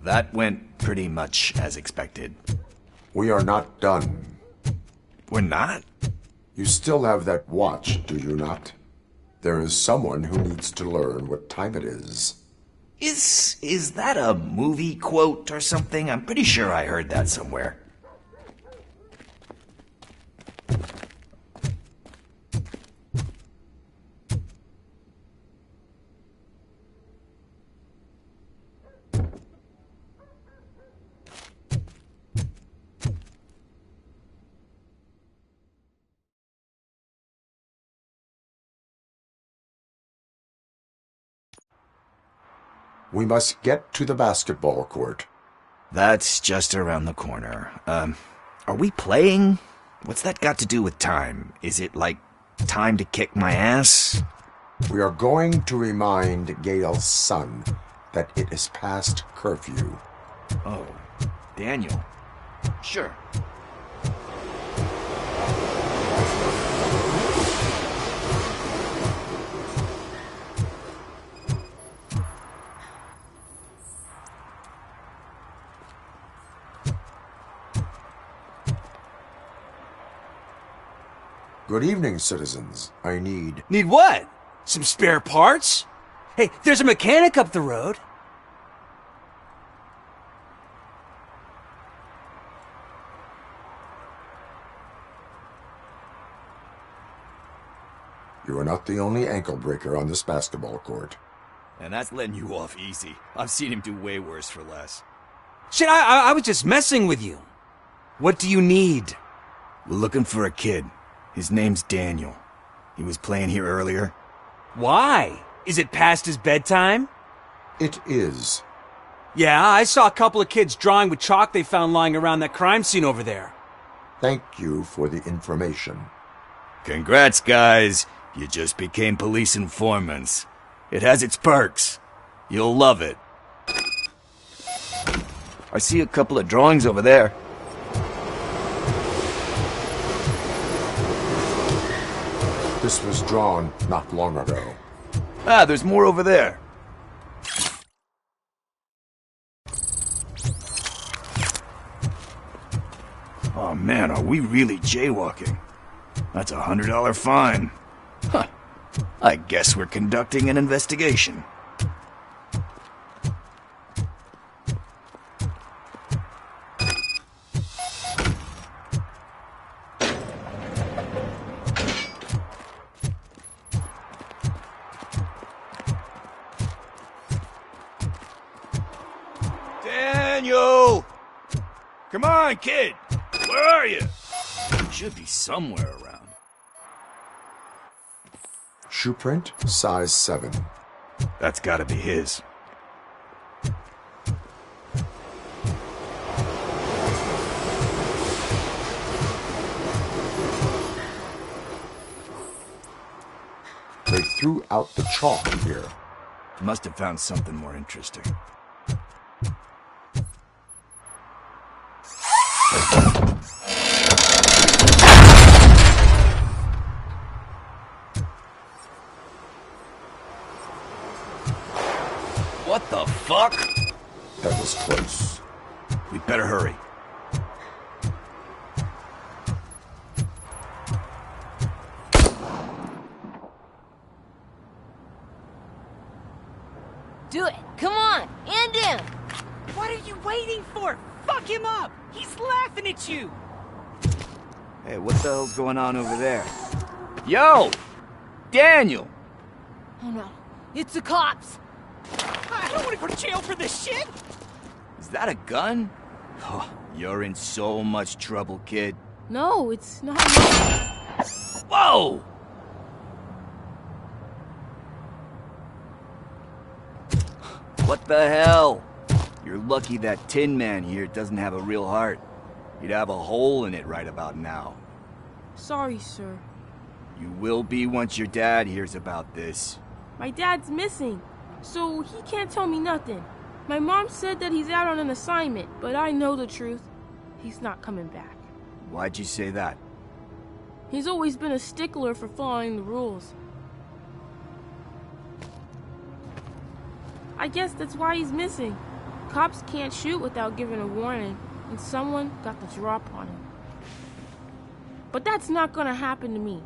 That went pretty much as expected. We are not done. We're not? You still have that watch, do you not? There is someone who needs to learn what time it is. Is that a movie quote or something? I'm pretty sure I heard that somewhere. We must get to the basketball court. That's just around the corner. Are we playing? What's that got to do with time? Is it like time to kick my ass? We are going to remind Gail's son that it is past curfew. Oh, Daniel. Sure. Good evening, citizens. I need... Need what? Some spare parts? Hey, there's a mechanic up the road. You are not the only ankle breaker on this basketball court. And that's letting you off easy. I've seen him do way worse for less. Shit, I was just messing with you. What do you need? We're looking for a kid. His name's Daniel. He was playing here earlier. Why? Is it past his bedtime? It is. Yeah, I saw a couple of kids drawing with chalk they found lying around that crime scene over there. Thank you for the information. Congrats, guys. You just became police informants. It has its perks. You'll love it. I see a couple of drawings over there. This was drawn not long ago. Ah, there's more over there. Oh man, are we really jaywalking? That's $100 fine. Huh. I guess we're conducting an investigation. Daniel! Come on, kid! Where are you? You should be somewhere around. Shoe print, size 7. That's gotta be his. They threw out the chalk here. Must have found something more interesting. What the fuck? That was close. We better hurry. Do it! Come on! End him! What are you waiting for? Fuck him up! He's laughing at you! Hey, what the hell's going on over there? Yo! Daniel! Oh no, it's the cops! I don't want to go to jail for this shit! Is that a gun? Oh, you're in so much trouble, kid. No, it's not. Whoa! What the hell? You're lucky that Tin Man here doesn't have a real heart. He'd have a hole in it right about now. Sorry, sir. You will be once your dad hears about this. My dad's missing, so he can't tell me nothing. My mom said that he's out on an assignment, but I know the truth. He's not coming back. Why'd you say that? He's always been a stickler for following the rules. I guess that's why he's missing. Cops can't shoot without giving a warning, and someone got the drop on him. But that's not gonna happen to me.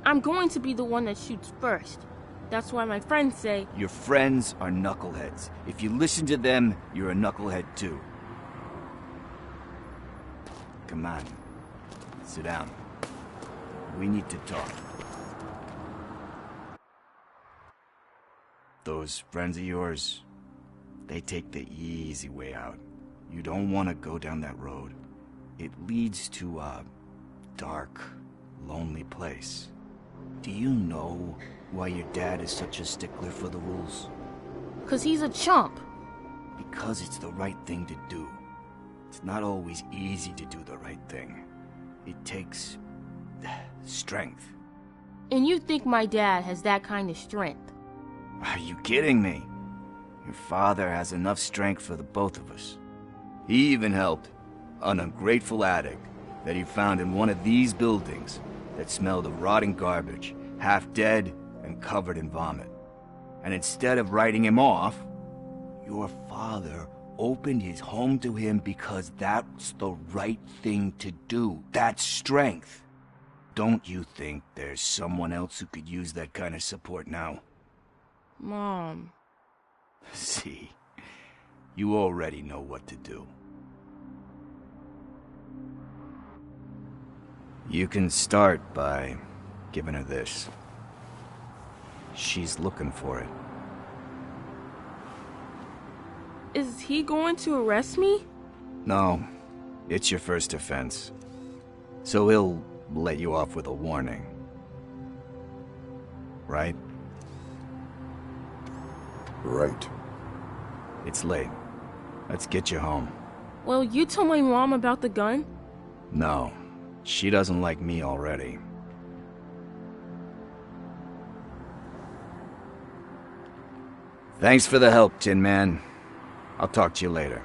I'm going to be the one that shoots first. That's why my friends say... Your friends are knuckleheads. If you listen to them, you're a knucklehead too. Come on. Sit down. We need to talk. Those friends of yours, they take the easy way out. You don't want to go down that road. It leads to a dark, lonely place. Do you know why your dad is such a stickler for the rules? 'Cause he's a chump. Because it's the right thing to do. It's not always easy to do the right thing. It takes strength. And you think my dad has that kind of strength? Are you kidding me? Your father has enough strength for the both of us. He even helped an ungrateful addict that he found in one of these buildings that smelled of rotting garbage, half dead and covered in vomit. And instead of writing him off, your father opened his home to him because that's the right thing to do. That's strength. Don't you think there's someone else who could use that kind of support now? Mom. See, you already know what to do. You can start by giving her this. She's looking for it. Is he going to arrest me? No, it's your first offense. So he'll let you off with a warning. Right? Right. It's late. Let's get you home. Well, you told my mom about the gun? No, she doesn't like me already. Thanks for the help, Tin Man. I'll talk to you later.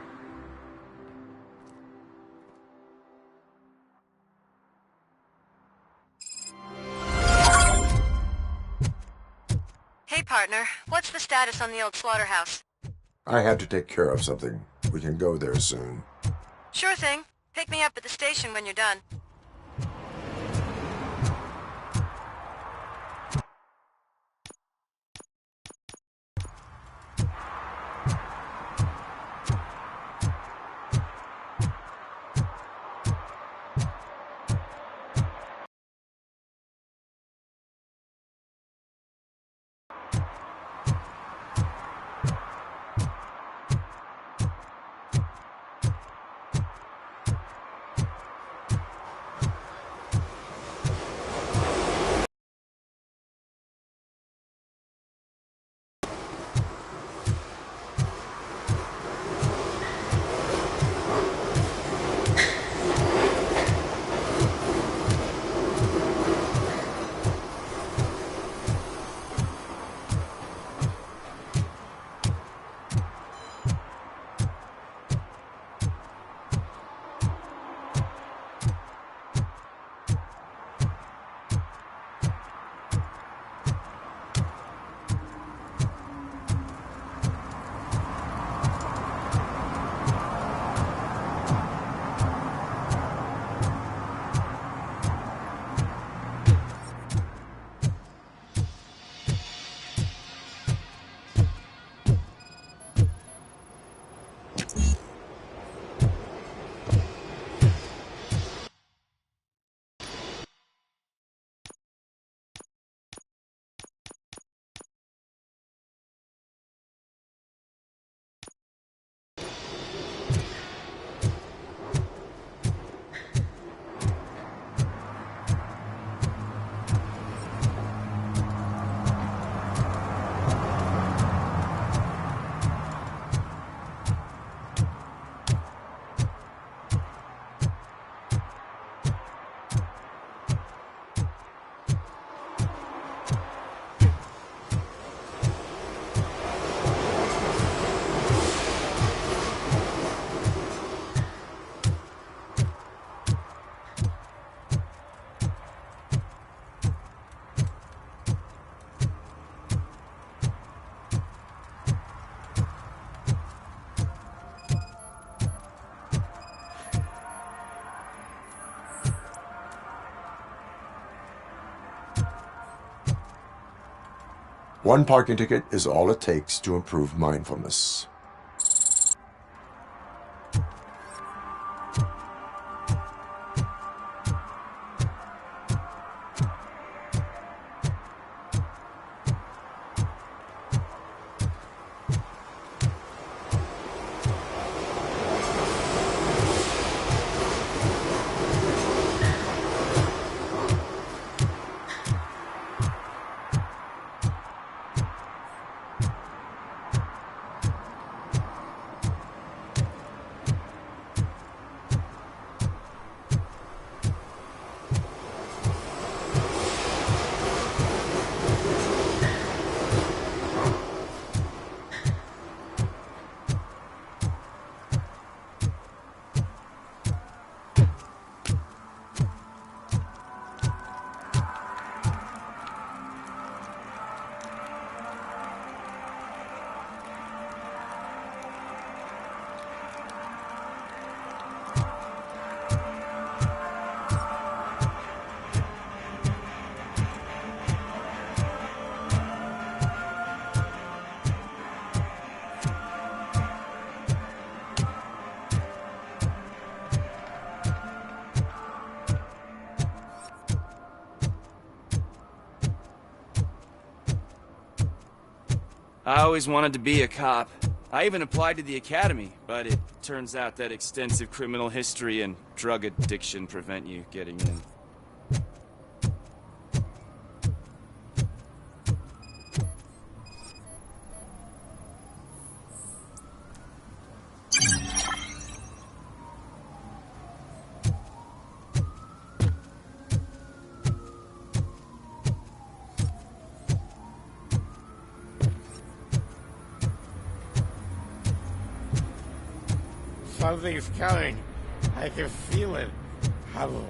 Hey, partner. What's the status on the old slaughterhouse? I had to take care of something. We can go there soon. Sure thing. Pick me up at the station when you're done. One parking ticket is all it takes to improve mindfulness. I always wanted to be a cop. I even applied to the academy, but it turns out that extensive criminal history and drug addiction prevent you getting in. Something's coming. I can feel it. Hello.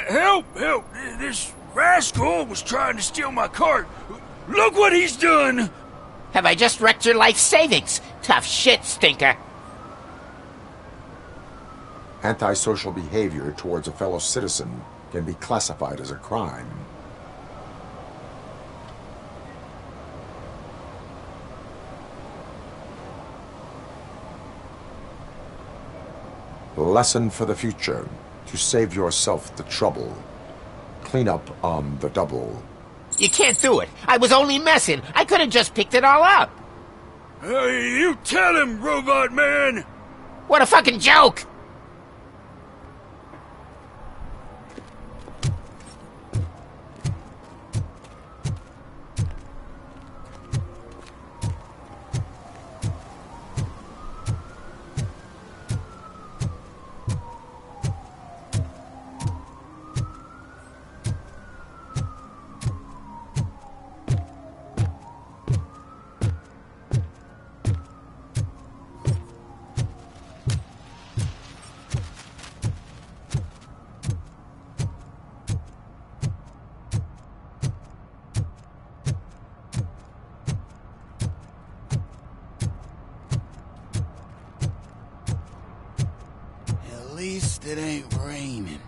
Help! Help! This rascal was trying to steal my cart. Look what he's done! Have I just wrecked your life savings? Tough shit, stinker. Antisocial behavior towards a fellow citizen can be classified as a crime. Lesson for the future. To save yourself the trouble. Clean up on the double. You can't do it. I was only messing. I could have just picked it all up. You tell him, Robot Man! What a fucking joke! At least it ain't raining.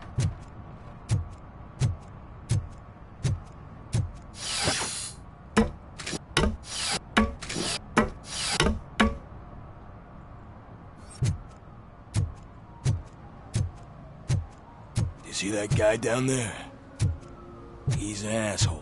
You see that guy down there? He's an asshole.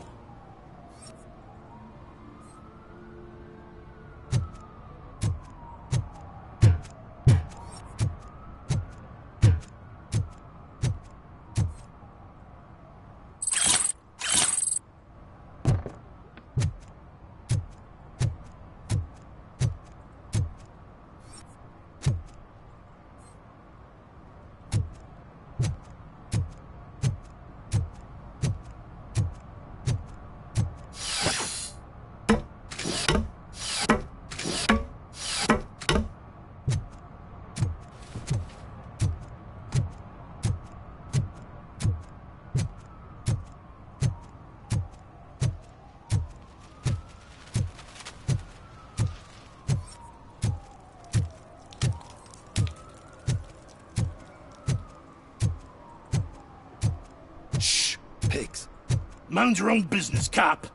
Pigs. Mind your own business, cop.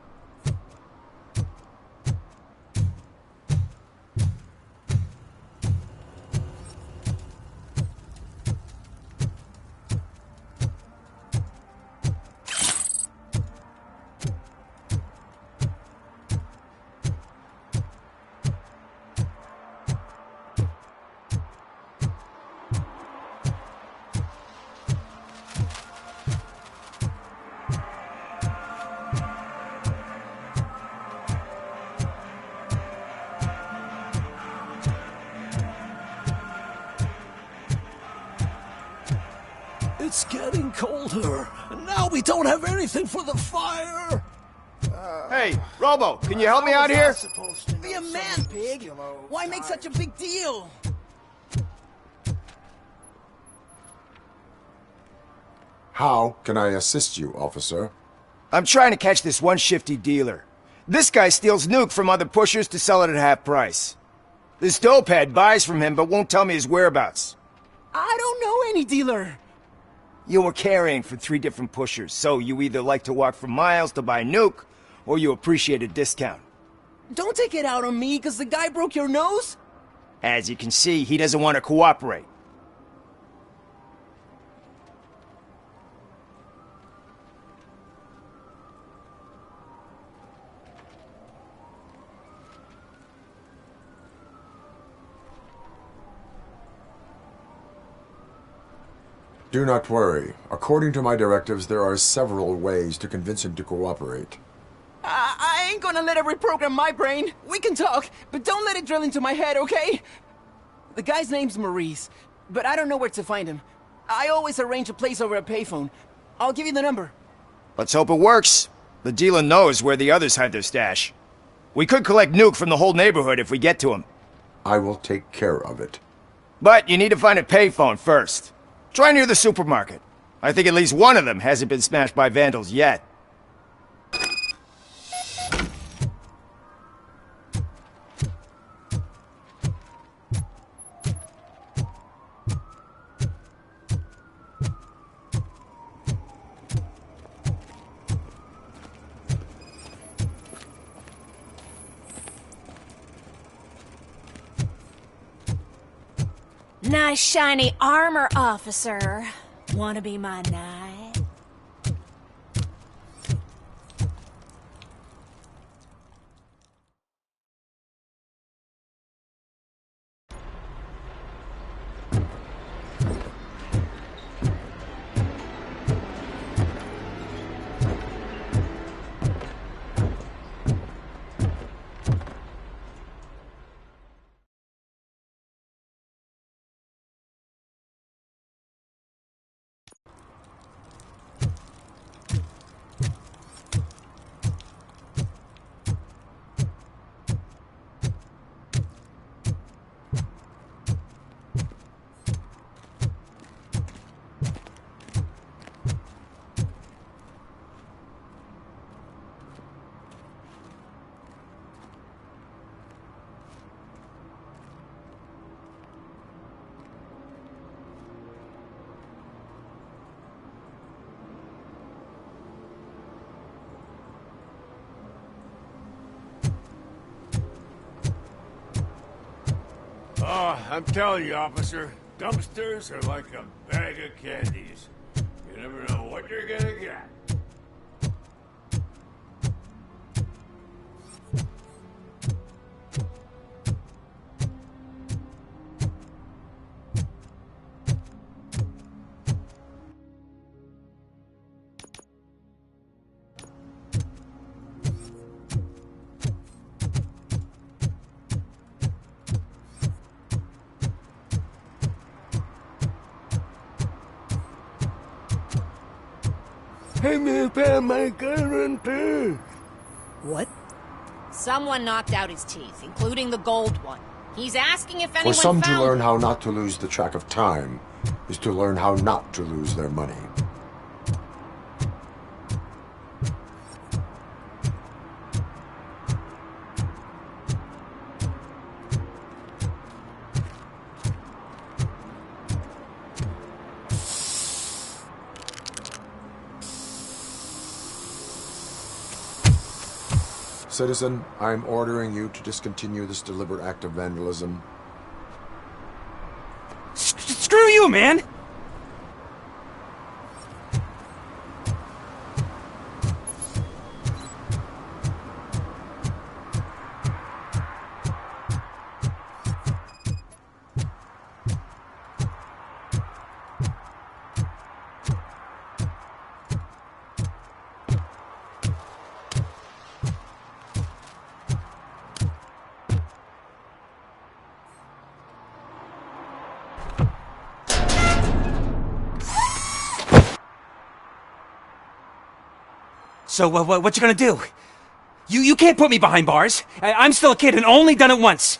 It's getting colder, and now we don't have anything for the fire. Hey, Robo, can you help me out here? Be a man, pig. Why make such a big deal? How can I assist you, officer? I'm trying to catch this one shifty dealer. This guy steals nuke from other pushers to sell it at half price. This dopehead buys from him but won't tell me his whereabouts. I don't know any dealer. You were carrying for 3 different pushers, so you either like to walk for miles to buy nuke, or you appreciate a discount. Don't take it out on me, because the guy broke your nose? As you can see, he doesn't want to cooperate. Do not worry. According to my directives, there are several ways to convince him to cooperate. I ain't gonna let it reprogram my brain. We can talk, but don't let it drill into my head, okay? The guy's name's Maurice, but I don't know where to find him. I always arrange a place over a payphone. I'll give you the number. Let's hope it works. The dealer knows where the others hide their stash. We could collect nuke from the whole neighborhood if we get to him. I will take care of it. But you need to find a payphone first. Try near the supermarket. I think at least one of them hasn't been smashed by vandals yet. Nice shiny armor, officer. Wanna be my knight? Oh, I'm telling you, officer, dumpsters are like a bag of candies. You never know what you're gonna get. Hey, me found my guarantee. What? Someone knocked out his teeth, including the gold one. He's asking if For anyone some, to found learn them. how not to lose the track of time is to learn how not to lose their money. Citizen, I'm ordering you to discontinue this deliberate act of vandalism. Screw you, man! So, what you gonna do? You can't put me behind bars. I'm still a kid and only done it once.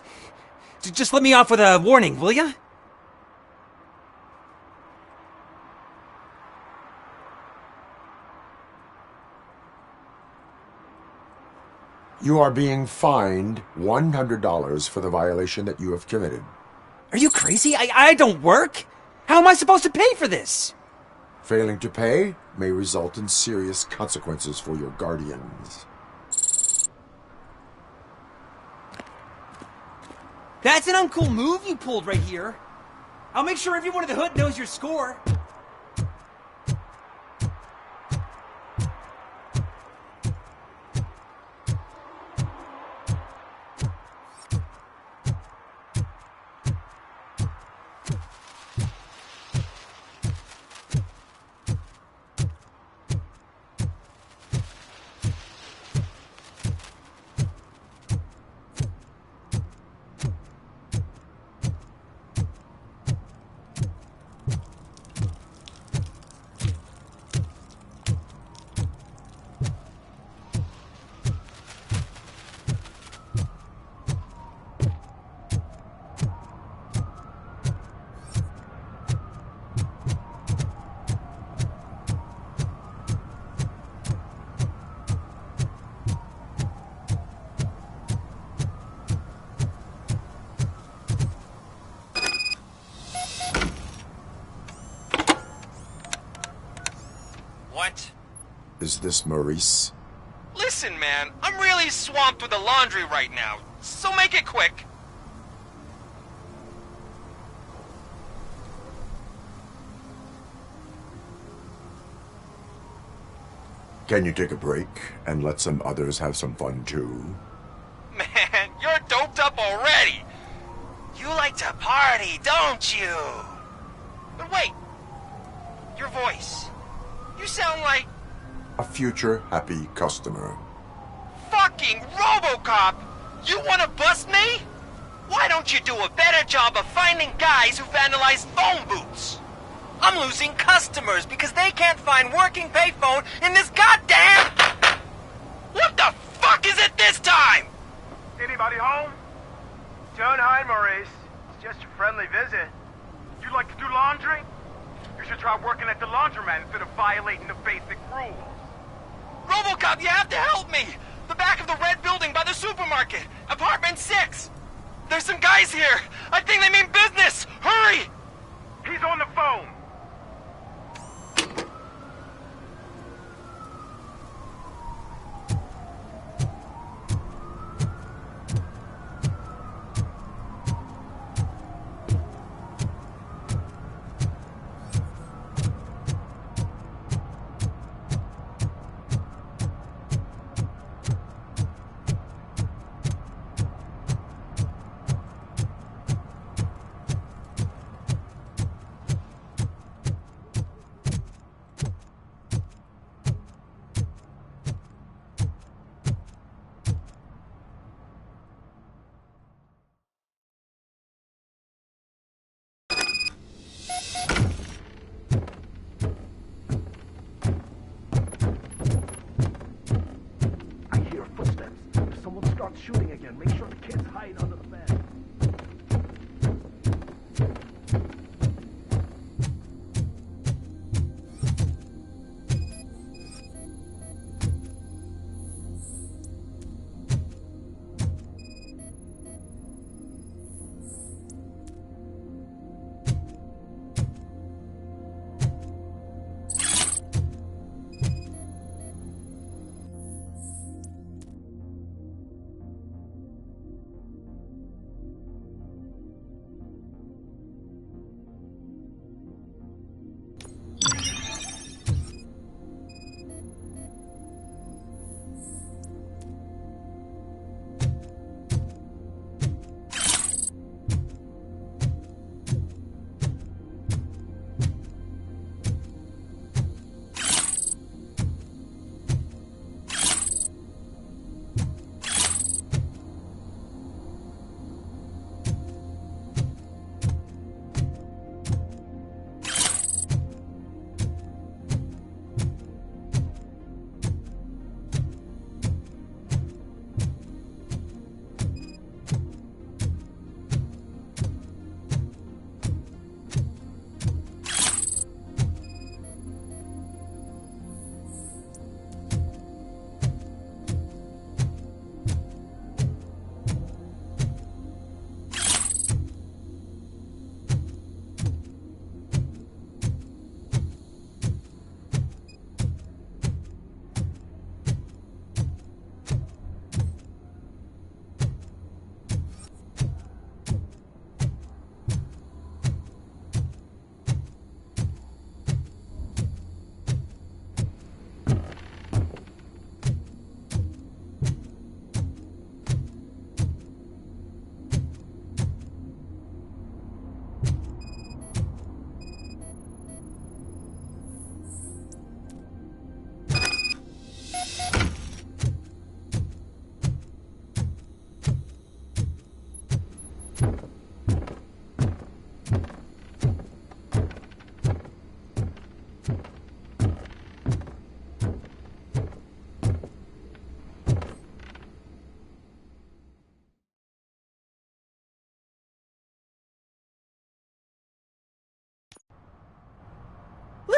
Just let me off with a warning, will ya? You are being fined $100 for the violation that you have committed. Are you crazy? I don't work. How am I supposed to pay for this? Failing to pay may result in serious consequences for your guardians. That's an uncool move you pulled right here. I'll make sure everyone in the hood knows your score. What? Is this Maurice? Listen, man, I'm really swamped with the laundry right now, so make it quick. Can you take a break and let some others have some fun too? Man, you're doped up already. You like to party, don't you? But wait, your voice. You sound like... A future happy customer. fucking Robocop! You wanna bust me? Why don't you do a better job of finding guys who vandalize phone booths? I'm losing customers because they can't find working payphone in this goddamn... What the fuck is it this time? Anybody home? Don't hide, Maurice. It's just a friendly visit. You like to do laundry? You should try working at the laundromat instead of violating the basic rules. Robocop, you have to help me! The back of the red building by the supermarket. Apartment 6. There's some guys here. I think they mean business. Hurry! He's on the phone. Shooting again. Make sure the kids hide under the bed.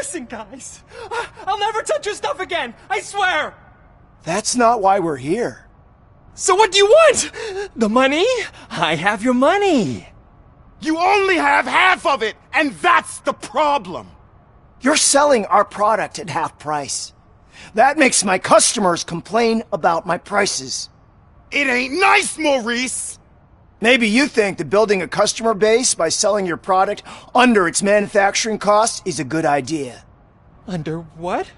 Listen, guys. I'll never touch your stuff again. I swear. That's not why we're here. So what do you want? The money? I have your money. You only have half of it, and that's the problem. You're selling our product at half price. That makes my customers complain about my prices. It ain't nice, Maurice! Maybe you think that building a customer base by selling your product under its manufacturing costs is a good idea. Under what?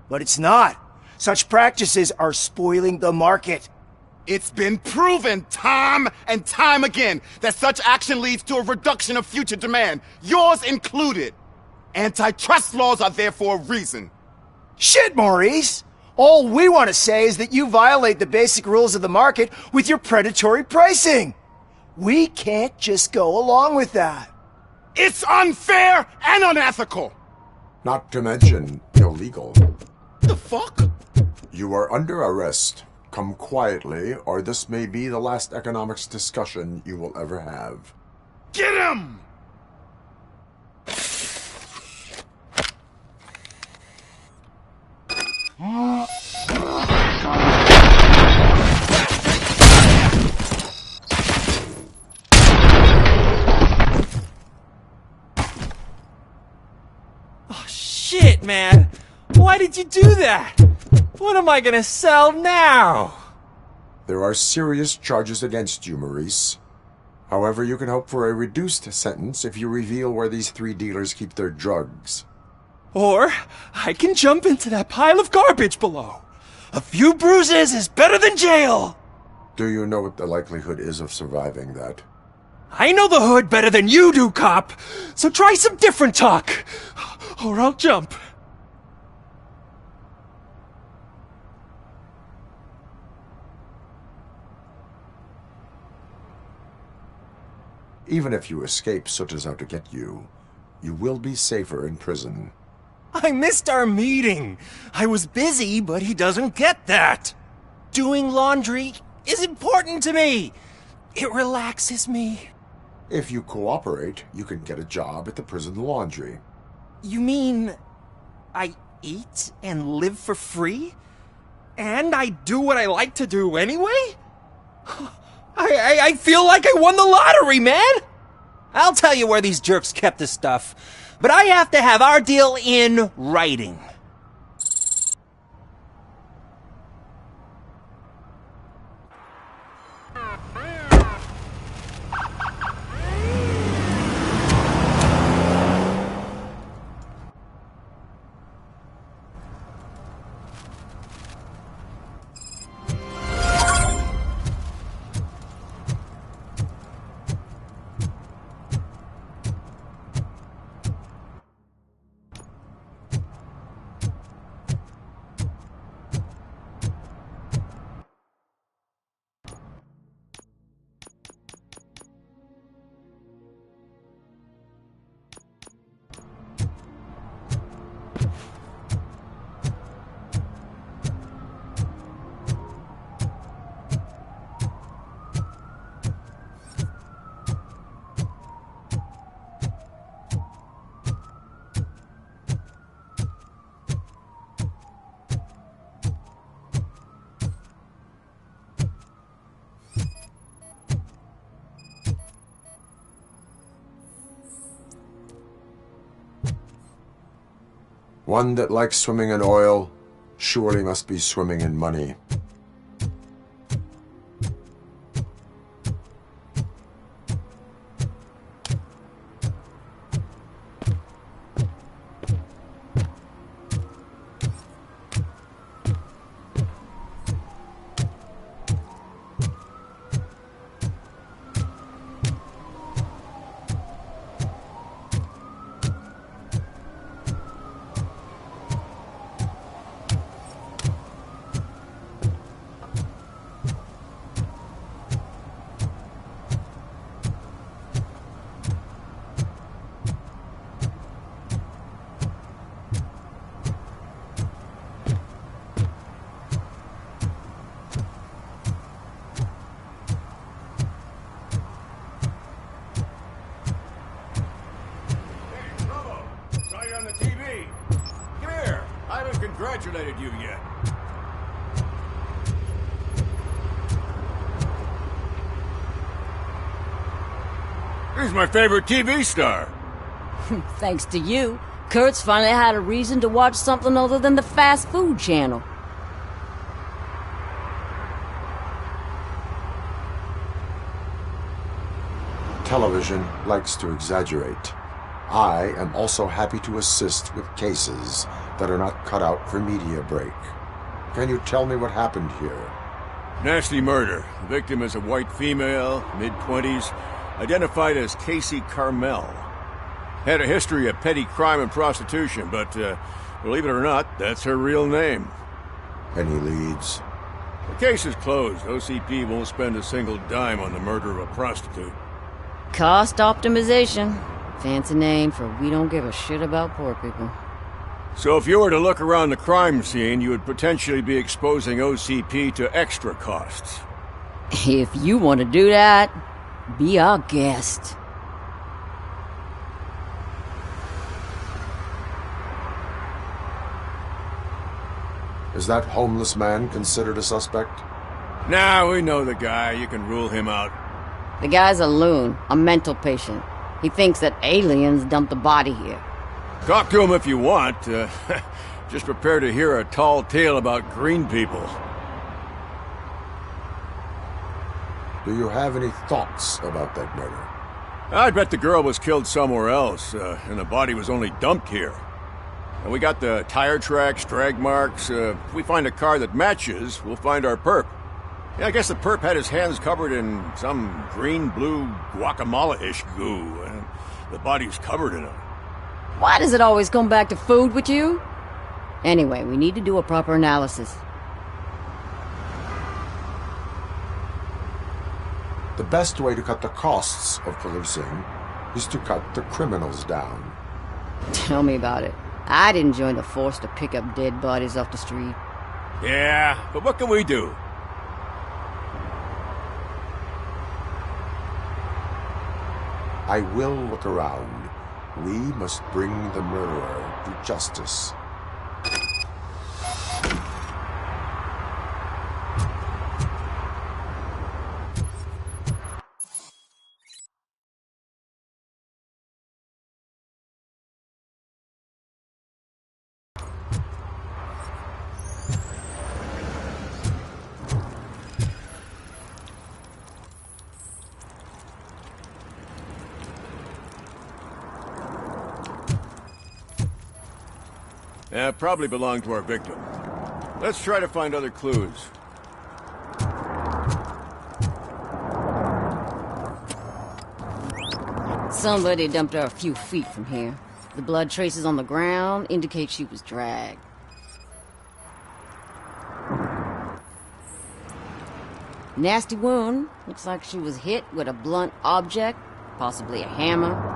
But it's not. Such practices are spoiling the market. It's been proven time and time again that such action leads to a reduction of future demand, yours included. Antitrust laws are there for a reason. Shit, Maurice! All we want to say is that you violate the basic rules of the market with your predatory pricing. We can't just go along with that. It's unfair and unethical! Not to mention illegal. The fuck? You are under arrest. Come quietly, or this may be the last economics discussion you will ever have. Get him! Oh, shit, man. Why did you do that? What am I gonna sell now? There are serious charges against you, Maurice. However, you can hope for a reduced sentence if you reveal where these 3 dealers keep their drugs. Or I can jump into that pile of garbage below. A few bruises is better than jail. Do you know what the likelihood is of surviving that? I know the hood better than you do, cop. So try some different talk, or I'll jump. Even if you escape Soot is out to get you, you will be safer in prison. I missed our meeting. I was busy, but he doesn't get that. Doing laundry is important to me. It relaxes me. If you cooperate, you can get a job at the prison laundry. You mean I eat and live for free? And I do what I like to do anyway? I feel like I won the lottery, man! I'll tell you where these jerks kept this stuff, but I have to have our deal in writing. One that likes swimming in oil surely must be swimming in money. exterminated you yet. He's my favorite TV star. Thanks to you, Kurt's finally had a reason to watch something other than the fast food channel. Television likes to exaggerate. I am also happy to assist with cases that are not cut out for media break. Can you tell me what happened here? Nasty murder. The victim is a white female, mid-20s, identified as Casey Carmel. Had a history of petty crime and prostitution, but believe it or not, that's her real name. Any leads? The case is closed. OCP won't spend a single dime on the murder of a prostitute. Cost optimization. Fancy name for we don't give a shit about poor people. So if you were to look around the crime scene, you would potentially be exposing OCP to extra costs. If you want to do that, be our guest. Is that homeless man considered a suspect? Nah, we know the guy. You can rule him out. The guy's a loon, a mental patient. He thinks that aliens dumped the body here. Talk to him if you want. Just prepare to hear a tall tale about green people. Do you have any thoughts about that murder? I bet the girl was killed somewhere else, and the body was only dumped here. And we got the tire tracks, drag marks. If we find a car that matches, we'll find our perp. Yeah, I guess the perp had his hands covered in some green-blue guacamole-ish goo, and the body's covered in it. Why does it always come back to food with you? Anyway, we need to do a proper analysis. The best way to cut the costs of policing is to cut the criminals down. Tell me about it. I didn't join the force to pick up dead bodies off the street. Yeah, but what can we do? I will look around. We must bring the murderer to justice. Probably belonged to our victim. Let's try to find other clues. Somebody dumped her a few feet from here. The blood traces on the ground indicate she was dragged. Nasty wound. Looks like she was hit with a blunt object, possibly a hammer.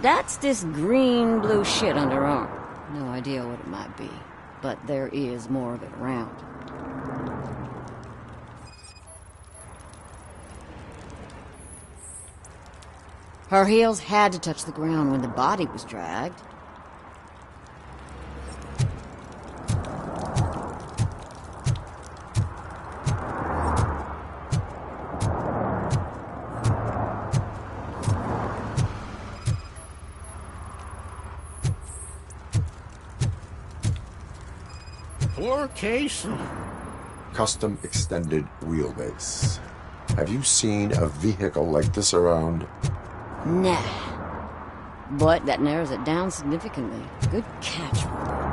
That's this green-blue shit on her arm. No idea what it might be, but there is more of it around. Her heels had to touch the ground when the body was dragged. Poor case. Custom extended wheelbase. Have you seen a vehicle like this around? Nah. But that narrows it down significantly. Good catch, Robert.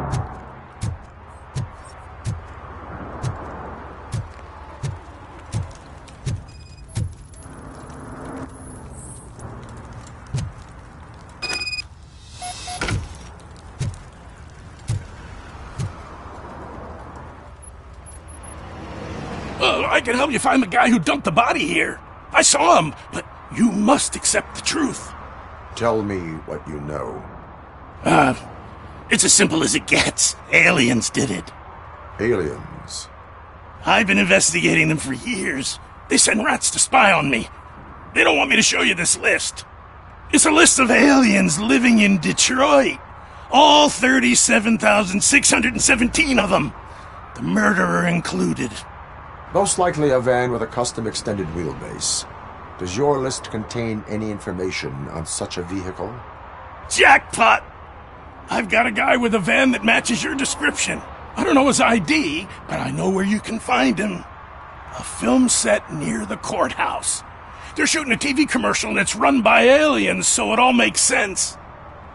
I can help you find the guy who dumped the body here. I saw him, but you must accept the truth. Tell me what you know. It's as simple as it gets. Aliens did it. Aliens? I've been investigating them for years. They send rats to spy on me. They don't want me to show you this list. It's a list of aliens living in Detroit. All 37,617 of them. The murderer included. Most likely a van with a custom extended wheelbase. Does your list contain any information on such a vehicle? Jackpot! I've got a guy with a van that matches your description. I don't know his ID, but I know where you can find him. A film set near the courthouse. They're shooting a TV commercial and it's run by aliens, so it all makes sense.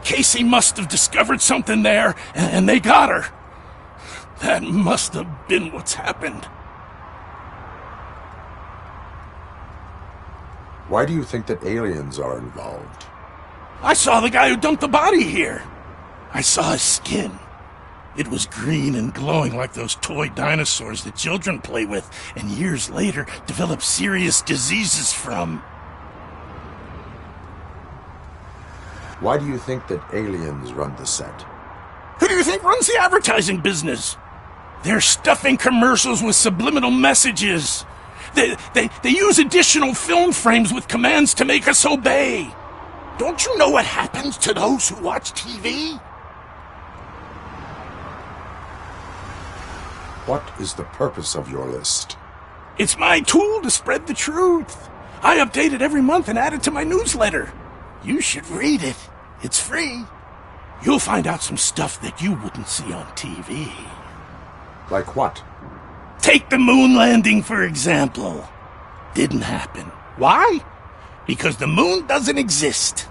Casey must have discovered something there, and they got her. That must have been what's happened. Why do you think that aliens are involved? I saw the guy who dumped the body here. I saw his skin. It was green and glowing like those toy dinosaurs that children play with, and years later develop serious diseases from. Why do you think that aliens run the set? Who do you think runs the advertising business? They're stuffing commercials with subliminal messages. They use additional film frames with commands to make us obey. Don't you know what happens to those who watch TV? What is the purpose of your list? It's my tool to spread the truth. I update it every month and add it to my newsletter. You should read it. It's free. You'll find out some stuff that you wouldn't see on TV. Like what? Take the moon landing, for example. Didn't happen. Why? Because the moon doesn't exist.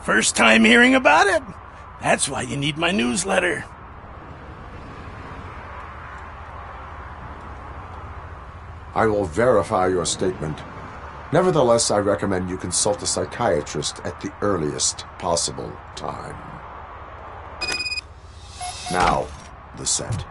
First time hearing about it? That's why you need my newsletter. I will verify your statement. Nevertheless, I recommend you consult a psychiatrist at the earliest possible time. Now, the set.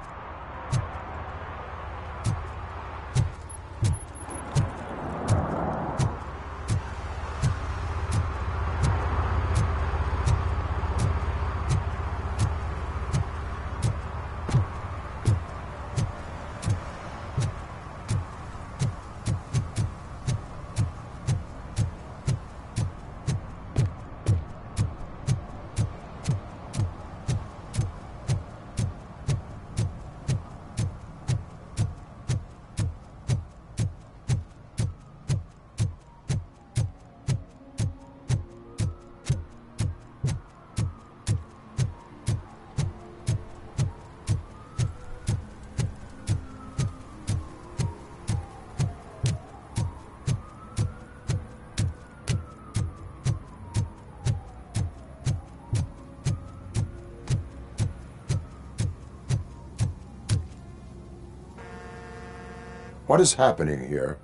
What is happening here?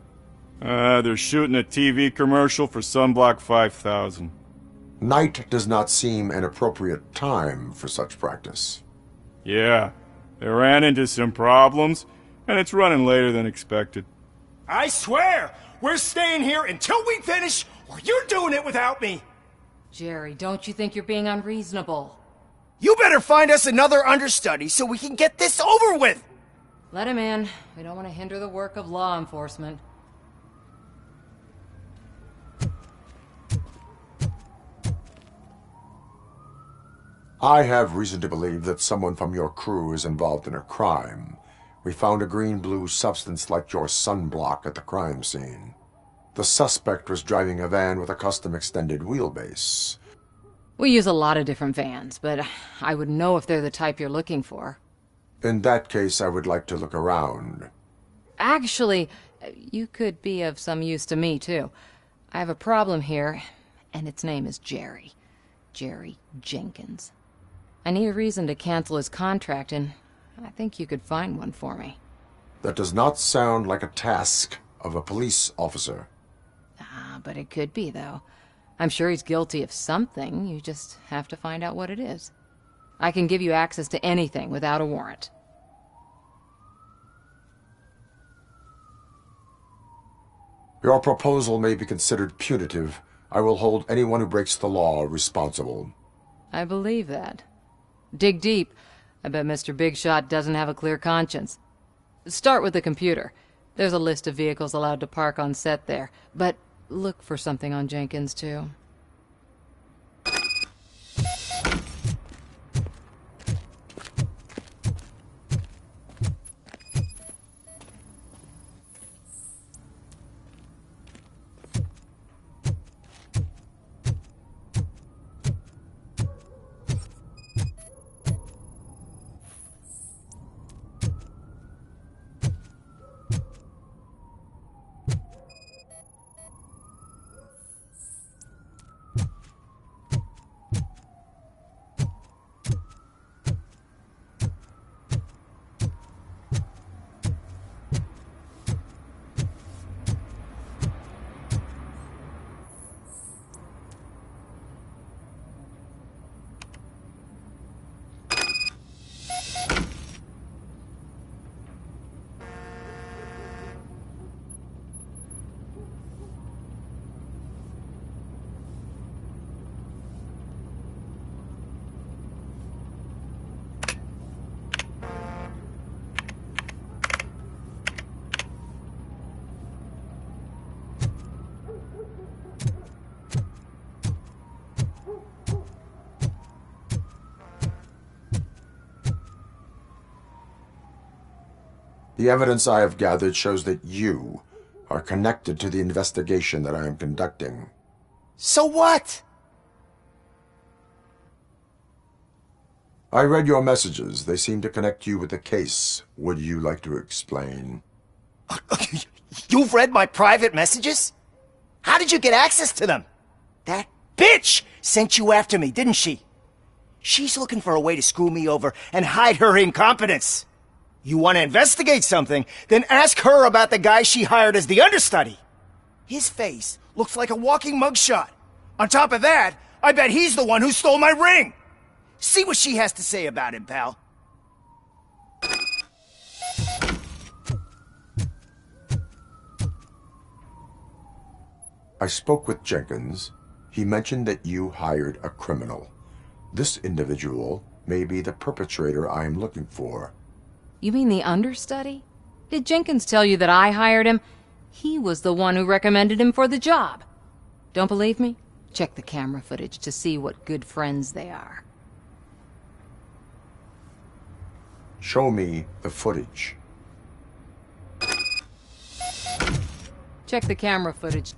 They're shooting a TV commercial for Sunblock 5000. Night does not seem an appropriate time for such practice. Yeah, they ran into some problems, and it's running later than expected. I swear, we're staying here until we finish, or you're doing it without me. Jerry, don't you think you're being unreasonable? You better find us another understudy so we can get this over with. Let him in. We don't want to hinder the work of law enforcement. I have reason to believe that someone from your crew is involved in a crime. We found a green-blue substance like your sunblock at the crime scene. The suspect was driving a van with a custom extended wheelbase. We use a lot of different vans, but I wouldn't know if they're the type you're looking for. In that case, I would like to look around. Actually, you could be of some use to me, too. I have a problem here, and its name is Jerry. Jerry Jenkins. I need a reason to cancel his contract, and I think you could find one for me. That does not sound like a task of a police officer. But it could be, though. I'm sure he's guilty of something. You just have to find out what it is. I can give you access to anything without a warrant. Your proposal may be considered punitive. I will hold anyone who breaks the law responsible. I believe that. Dig deep. I bet Mr. Big Shot doesn't have a clear conscience. Start with the computer. There's a list of vehicles allowed to park on set there, but look for something on Jenkins, too. The evidence I have gathered shows that you are connected to the investigation that I am conducting. So what? I read your messages. They seem to connect you with the case. Would you like to explain? You've read my private messages? How did you get access to them? That bitch sent you after me, didn't she? She's looking for a way to screw me over and hide her incompetence. You want to investigate something, then ask her about the guy she hired as the understudy. His face looks like a walking mugshot. On top of that, I bet he's the one who stole my ring. See what she has to say about him, pal. I spoke with Jenkins. He mentioned that you hired a criminal. This individual may be the perpetrator I am looking for. You mean the understudy? Did Jenkins tell you that I hired him? He was the one who recommended him for the job. Don't believe me? Check the camera footage to see what good friends they are. Show me the footage. Check the camera footage.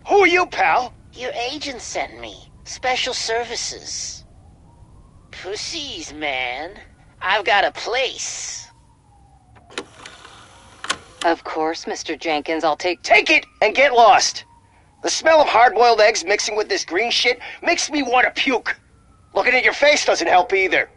Who are you, pal? Your agent sent me. Special services. Pussies, man. I've got a place. Of course, Mr. Jenkins, I'll take it and get lost. The smell of hard-boiled eggs mixing with this green shit makes me want to puke. Looking at your face doesn't help either.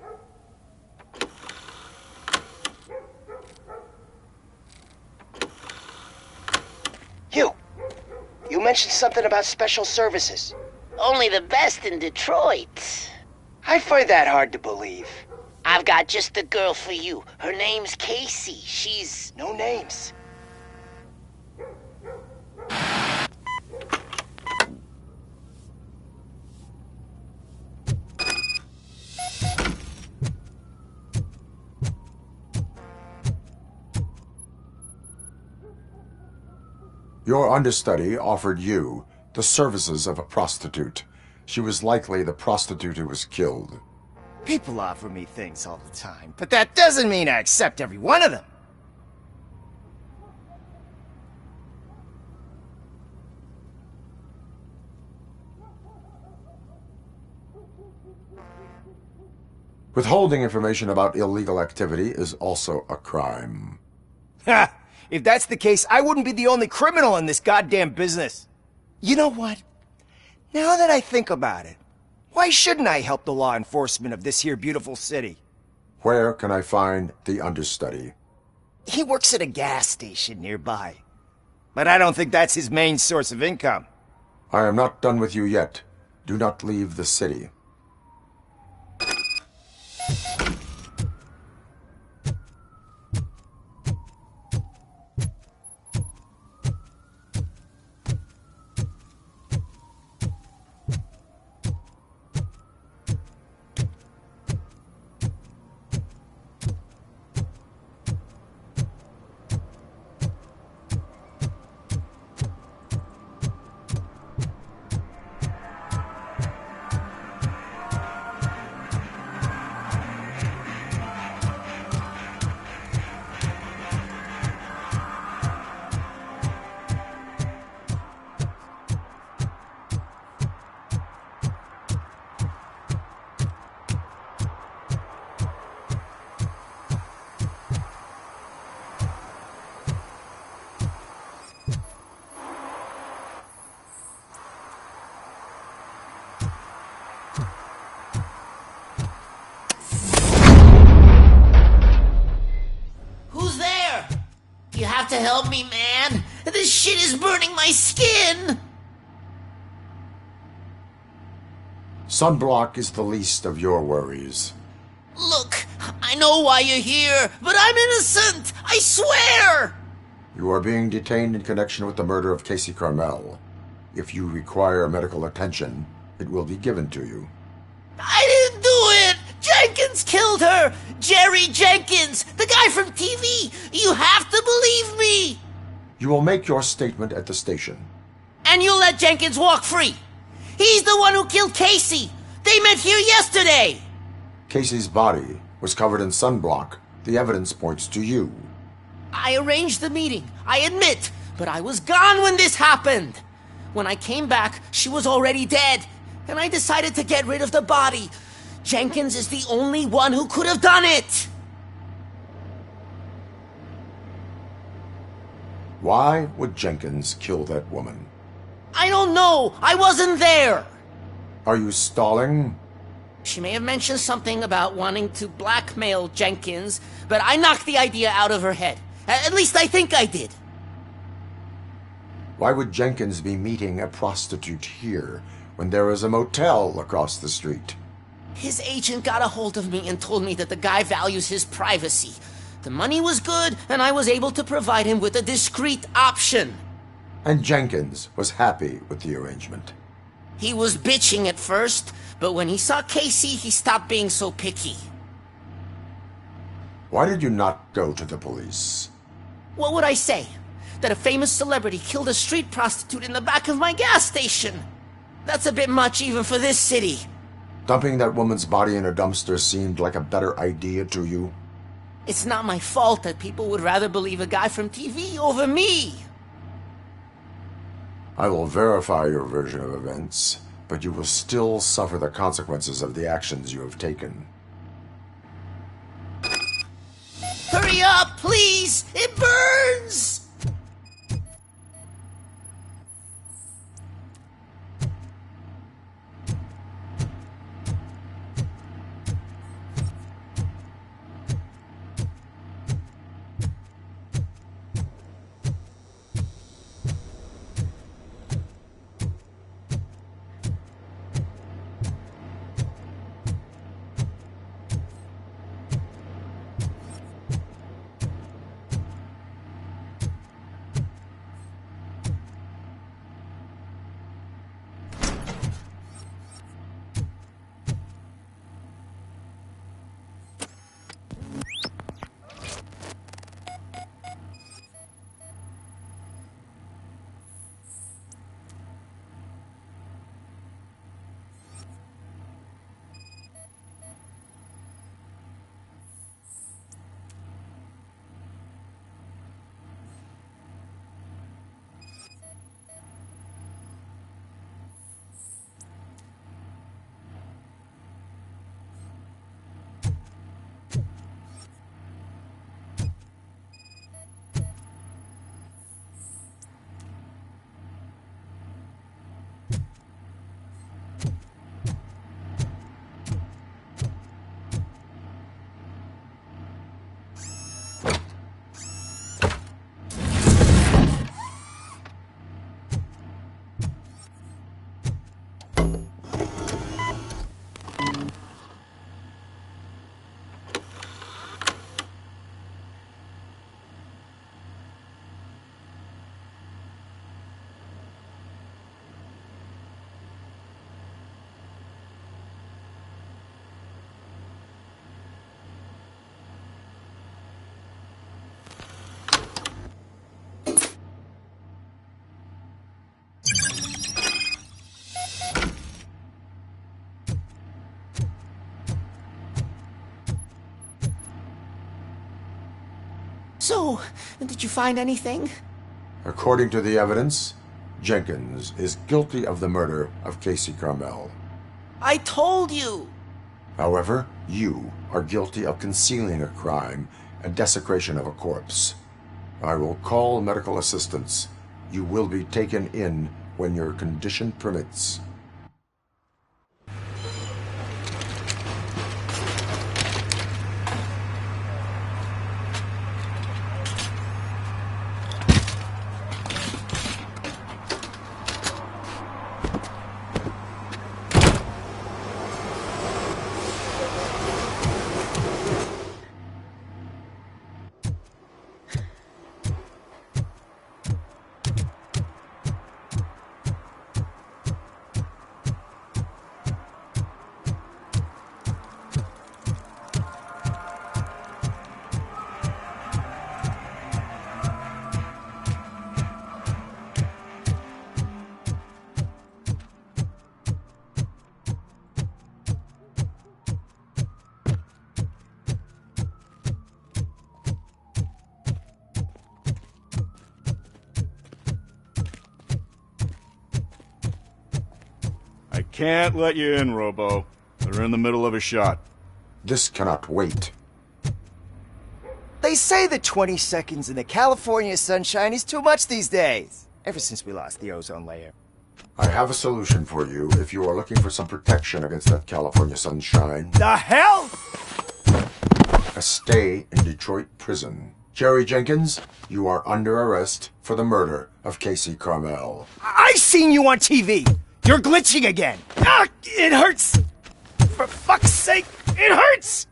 You mentioned something about special services. Only the best in Detroit. I find that hard to believe. I've got just the girl for you. Her name's Casey. She's... No names. Your understudy offered you the services of a prostitute. She was likely the prostitute who was killed. People offer me things all the time, but that doesn't mean I accept every one of them. Withholding information about illegal activity is also a crime. Ha! If that's the case, I wouldn't be the only criminal in this goddamn business. You know what? Now that I think about it, why shouldn't I help the law enforcement of this here beautiful city? Where can I find the understudy? He works at a gas station nearby. But I don't think that's his main source of income. I am not done with you yet. Do not leave the city. You have to help me, man. This shit is burning my skin. Sunblock is the least of your worries. Look, I know why you're here, but I'm innocent. I swear. You are being detained in connection with the murder of Casey Carmel. If you require medical attention, it will be given to you. I didn't do it! Jenkins killed her! Jerry Jenkins! The guy from TV! You have to believe me! You will make your statement at the station. And you'll let Jenkins walk free! He's the one who killed Casey! They met here yesterday! Casey's body was covered in sunblock. The evidence points to you. I arranged the meeting, I admit, but I was gone when this happened. When I came back, she was already dead, and I decided to get rid of the body. Jenkins is the only one who could have done it! Why would Jenkins kill that woman? I don't know! I wasn't there! Are you stalling? She may have mentioned something about wanting to blackmail Jenkins, but I knocked the idea out of her head. At least I think I did. Why would Jenkins be meeting a prostitute here when there is a motel across the street? His agent got a hold of me and told me that the guy values his privacy. The money was good, and I was able to provide him with a discreet option. And Jenkins was happy with the arrangement. He was bitching at first, but when he saw Casey, he stopped being so picky. Why did you not go to the police? What would I say? That a famous celebrity killed a street prostitute in the back of my gas station? That's a bit much even for this city. Dumping that woman's body in a dumpster seemed like a better idea to you? It's not my fault that people would rather believe a guy from TV over me. I will verify your version of events, but you will still suffer the consequences of the actions you have taken. Hurry up, please! It burns! So, did you find anything? According to the evidence, Jenkins is guilty of the murder of Casey Carmel. I told you! However, you are guilty of concealing a crime and desecration of a corpse. I will call medical assistance. You will be taken in when your condition permits. can't let you in, Robo. They're in the middle of a shot. This cannot wait. They say that 20 seconds in the California sunshine is too much these days. Ever since we lost the ozone layer. I have a solution for you if you are looking for some protection against that California sunshine. The hell? A stay in Detroit prison. Jerry Jenkins, you are under arrest for the murder of Casey Carmel. I seen you on TV. You're glitching again. Ah, it hurts. For fuck's sake, it hurts.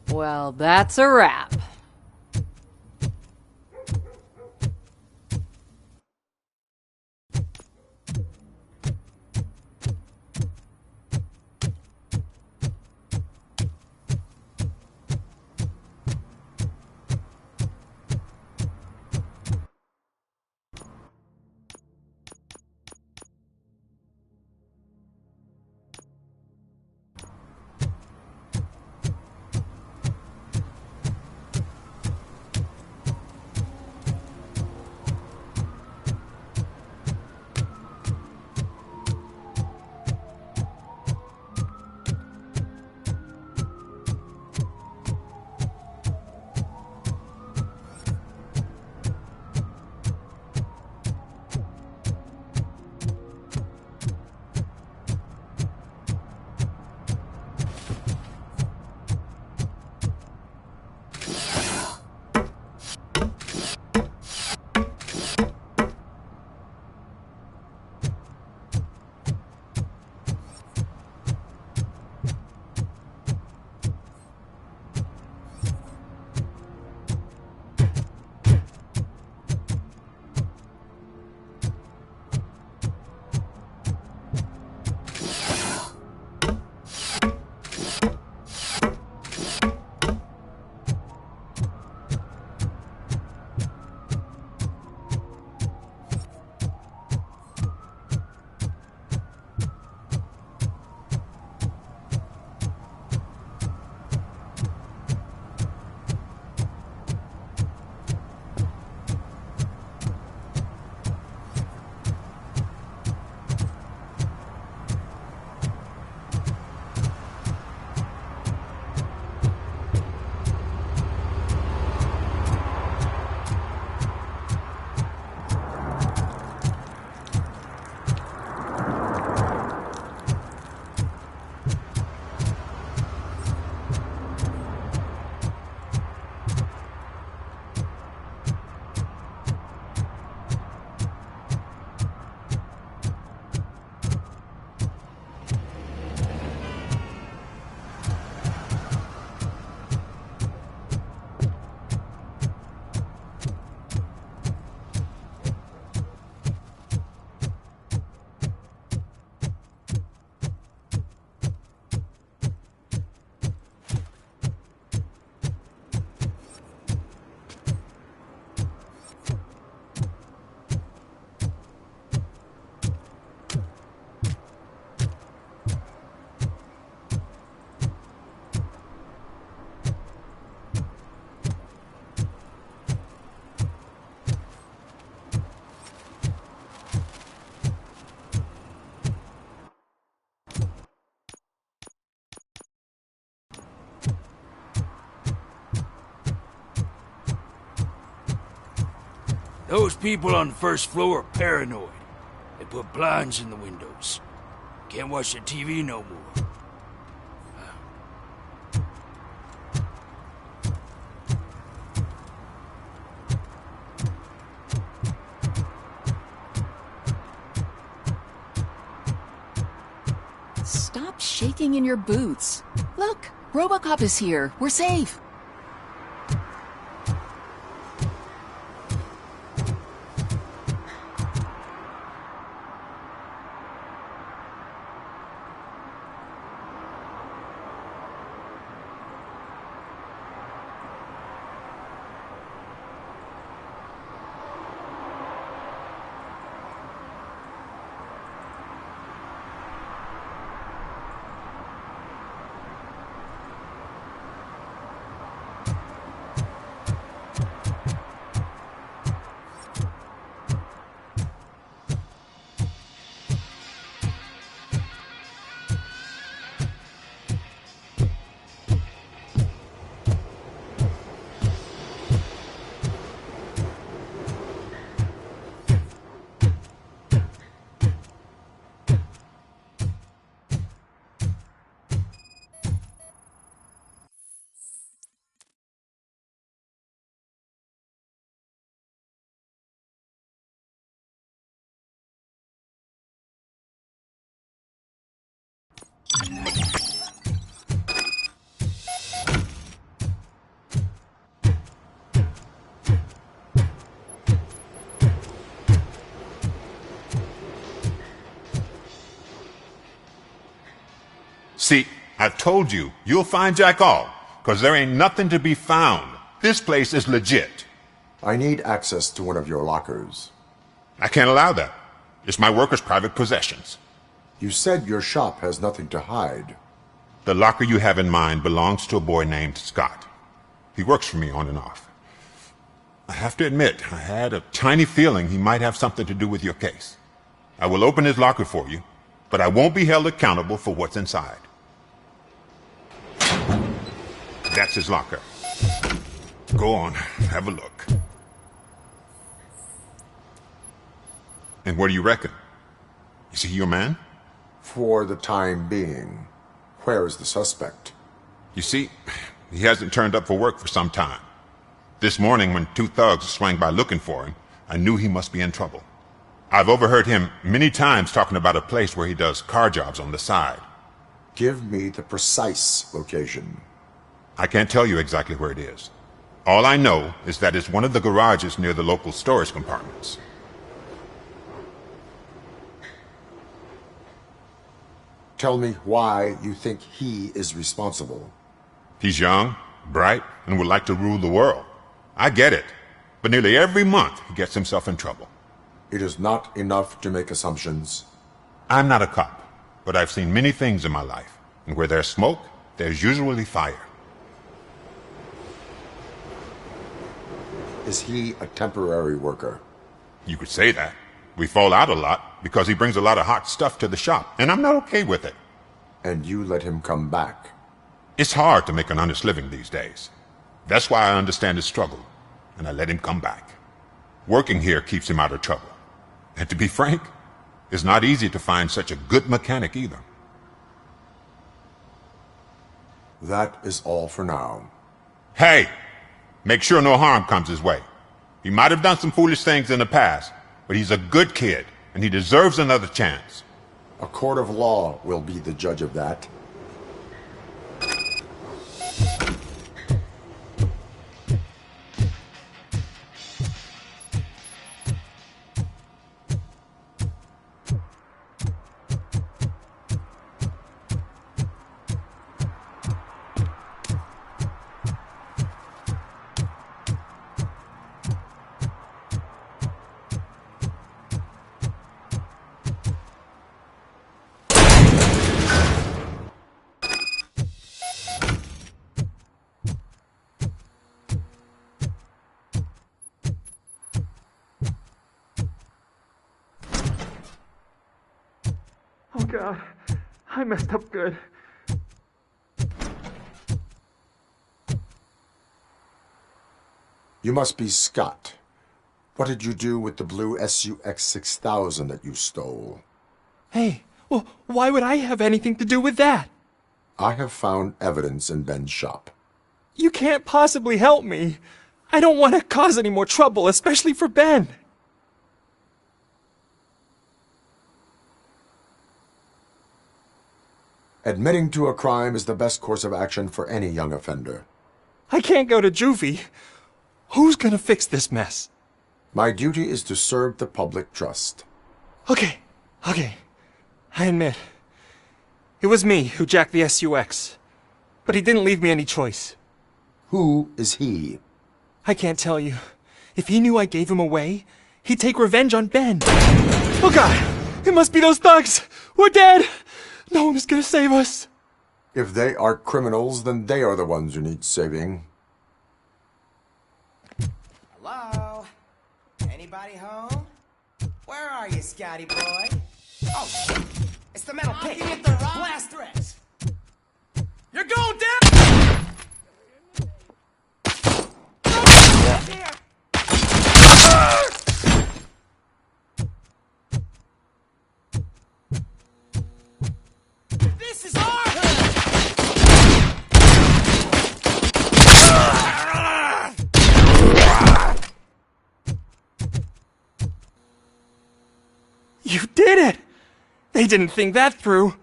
Well, that's a wrap. Those people on the first floor are paranoid. They put blinds in the windows. Can't watch the TV no more. Stop shaking in your boots. Look, Robocop is here. We're safe. See, I told you, you'll find Jack all, because there ain't nothing to be found. This place is legit. I need access to one of your lockers. I can't allow that. It's my workers' private possessions. You said your shop has nothing to hide. The locker you have in mind belongs to a boy named Scott. He works for me on and off. I have to admit, I had a tiny feeling he might have something to do with your case. I will open his locker for you, but I won't be held accountable for what's inside. That's his locker. Go on, have a look. And what do you reckon? Is he your man? For the time being. Where is the suspect? You see, he hasn't turned up for work for some time. This morning, when two thugs swang by looking for him, I knew he must be in trouble. I've overheard him many times talking about a place where he does car jobs on the side. Give me the precise location. I can't tell you exactly where it is. All I know is that it's one of the garages near the local storage compartments. Tell me why you think he is responsible. He's young, bright, and would like to rule the world. I get it. But nearly every month he gets himself in trouble. It is not enough to make assumptions. I'm not a cop, but I've seen many things in my life. And where there's smoke, there's usually fire. Is he a temporary worker? You could say that. We fall out a lot because he brings a lot of hot stuff to the shop, and I'm not okay with it. And you let him come back? It's hard to make an honest living these days. That's why I understand his struggle, and I let him come back. Working here keeps him out of trouble. And to be frank, it's not easy to find such a good mechanic either. That is all for now. Hey! Make sure no harm comes his way. He might have done some foolish things in the past, but he's a good kid, and he deserves another chance. A court of law will be the judge of that. Oh God, I messed up good. You must be Scott. What did you do with the blue SUX 6000 that you stole? Hey, well, why would I have anything to do with that? I have found evidence in Ben's shop. You can't possibly help me. I don't want to cause any more trouble, especially for Ben. Admitting to a crime is the best course of action for any young offender. I can't go to juvie. Who's gonna fix this mess? My duty is to serve the public trust. Okay. I admit. It was me who jacked the SUX. But he didn't leave me any choice. Who is he? I can't tell you. If he knew I gave him away, he'd take revenge on Ben. Oh God! It must be those thugs! We're dead! No one is gonna save us. If they are criminals, then they are the ones who need saving. Hello? Anybody home? Where are you, Scotty boy? Oh, shit! It's the metal pig! Blast threats! You're going down! This is our You did it! They didn't think that through.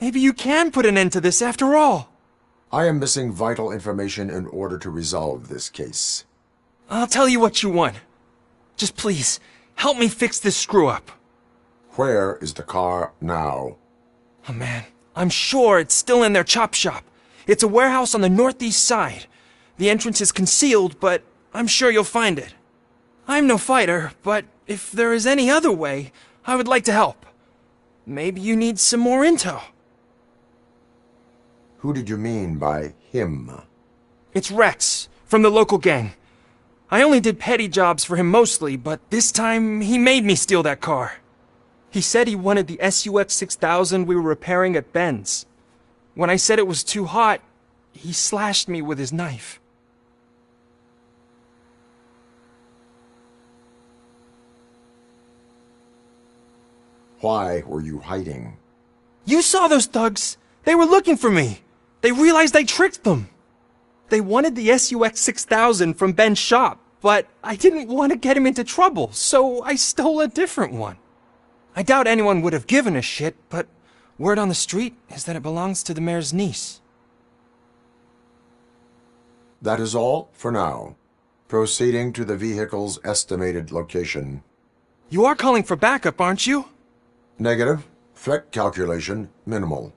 Maybe you can put an end to this after all. I am missing vital information in order to resolve this case. I'll tell you what you want. Just please, help me fix this screw-up. Where is the car now? Oh man, I'm sure it's still in their chop shop. It's a warehouse on the northeast side. The entrance is concealed, but I'm sure you'll find it. I'm no fighter, but if there is any other way, I would like to help. Maybe you need some more intel. Who did you mean by him? It's Rex, from the local gang. I only did petty jobs for him mostly, but this time he made me steal that car. He said he wanted the SUX 6000 we were repairing at Ben's. When I said it was too hot, he slashed me with his knife. Why were you hiding? You saw those thugs! They were looking for me! They realized I tricked them! They wanted the SUX 6000 from Ben's shop, but I didn't want to get him into trouble, so I stole a different one. I doubt anyone would have given a shit, but word on the street is that it belongs to the mayor's niece. That is all for now. Proceeding to the vehicle's estimated location. You are calling for backup, aren't you? Negative. Threat calculation minimal.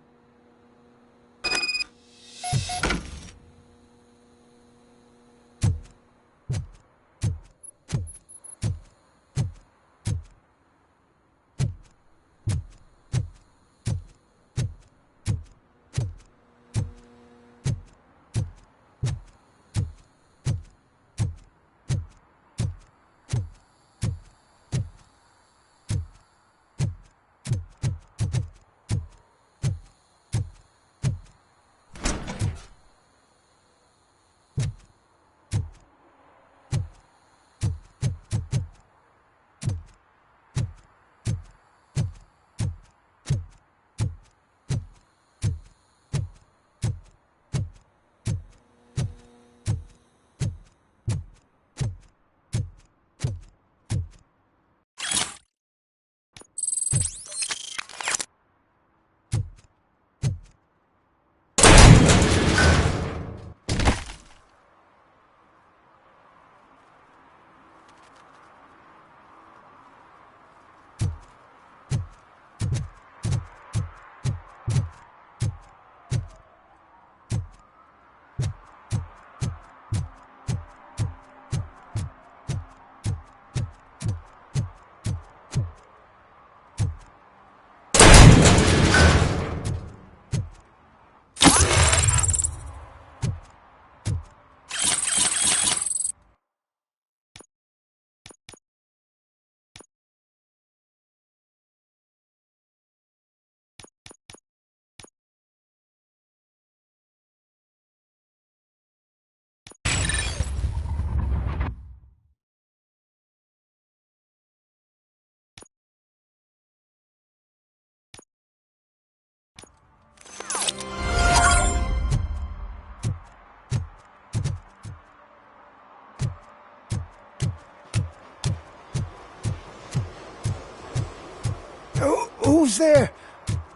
Who's there?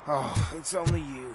Oh, it's only you.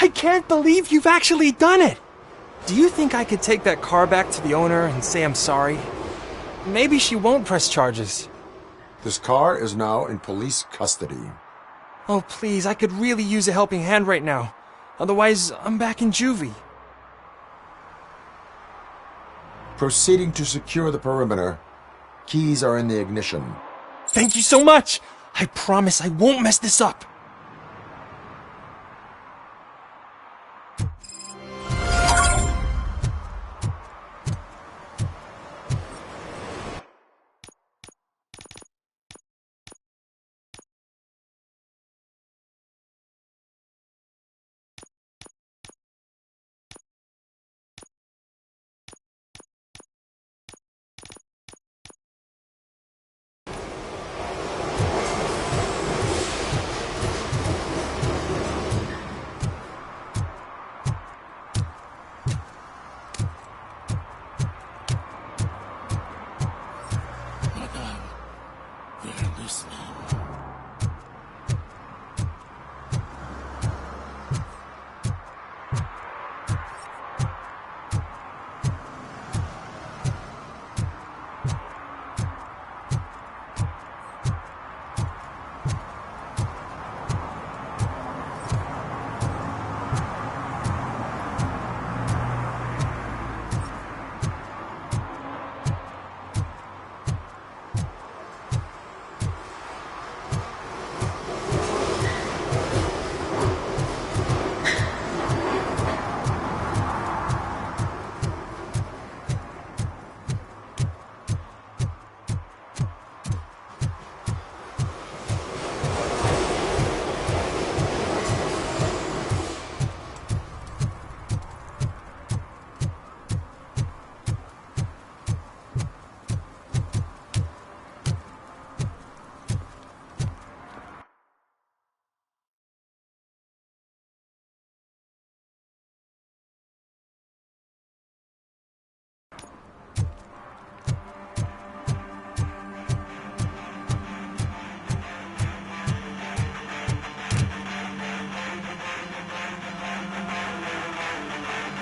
I can't believe you've actually done it! Do you think I could take that car back to the owner and say I'm sorry? Maybe she won't press charges. This car is now in police custody. Oh, please, I could really use a helping hand right now. Otherwise, I'm back in juvie. Proceeding to secure the perimeter. Keys are in the ignition. Thank you so much! I promise I won't mess this up.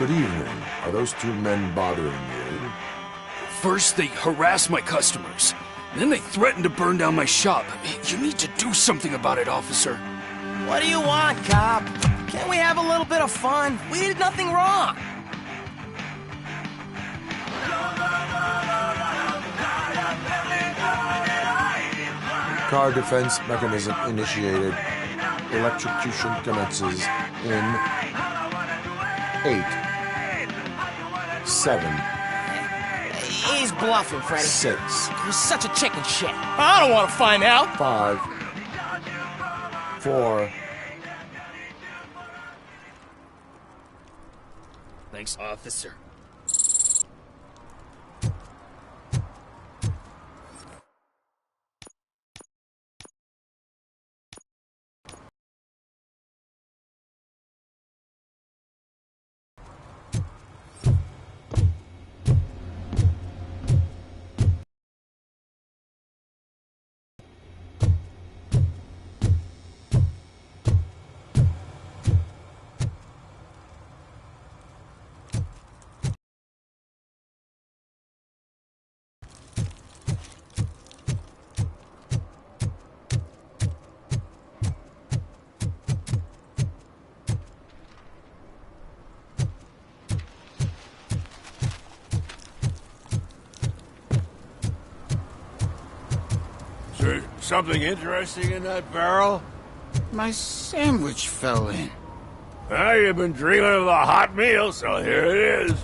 Good evening. Are those two men bothering you? First, they harass my customers. Then they threaten to burn down my shop. You need to do something about it, officer. What do you want, cop? Can't we have a little bit of fun? We did nothing wrong. Car defense mechanism initiated. Electrocution commences in 8, 7. He's bluffing, Freddy. 6. You're such a chicken shit. I don't want to find out. 5, 4. Thanks, officer. there something interesting in that barrel? My sandwich fell in. Well, you've been dreaming of the hot meal, so here it is.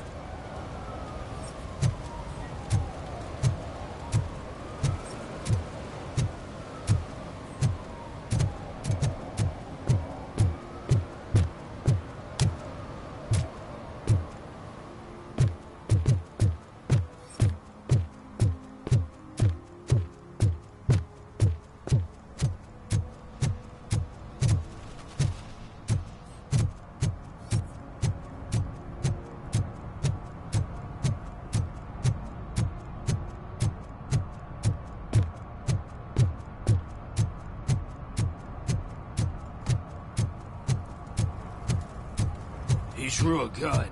He drew a gun,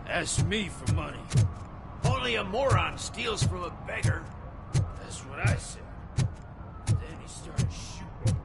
asked me for money. Only a moron steals from a beggar. That's what I said. Then he started shooting.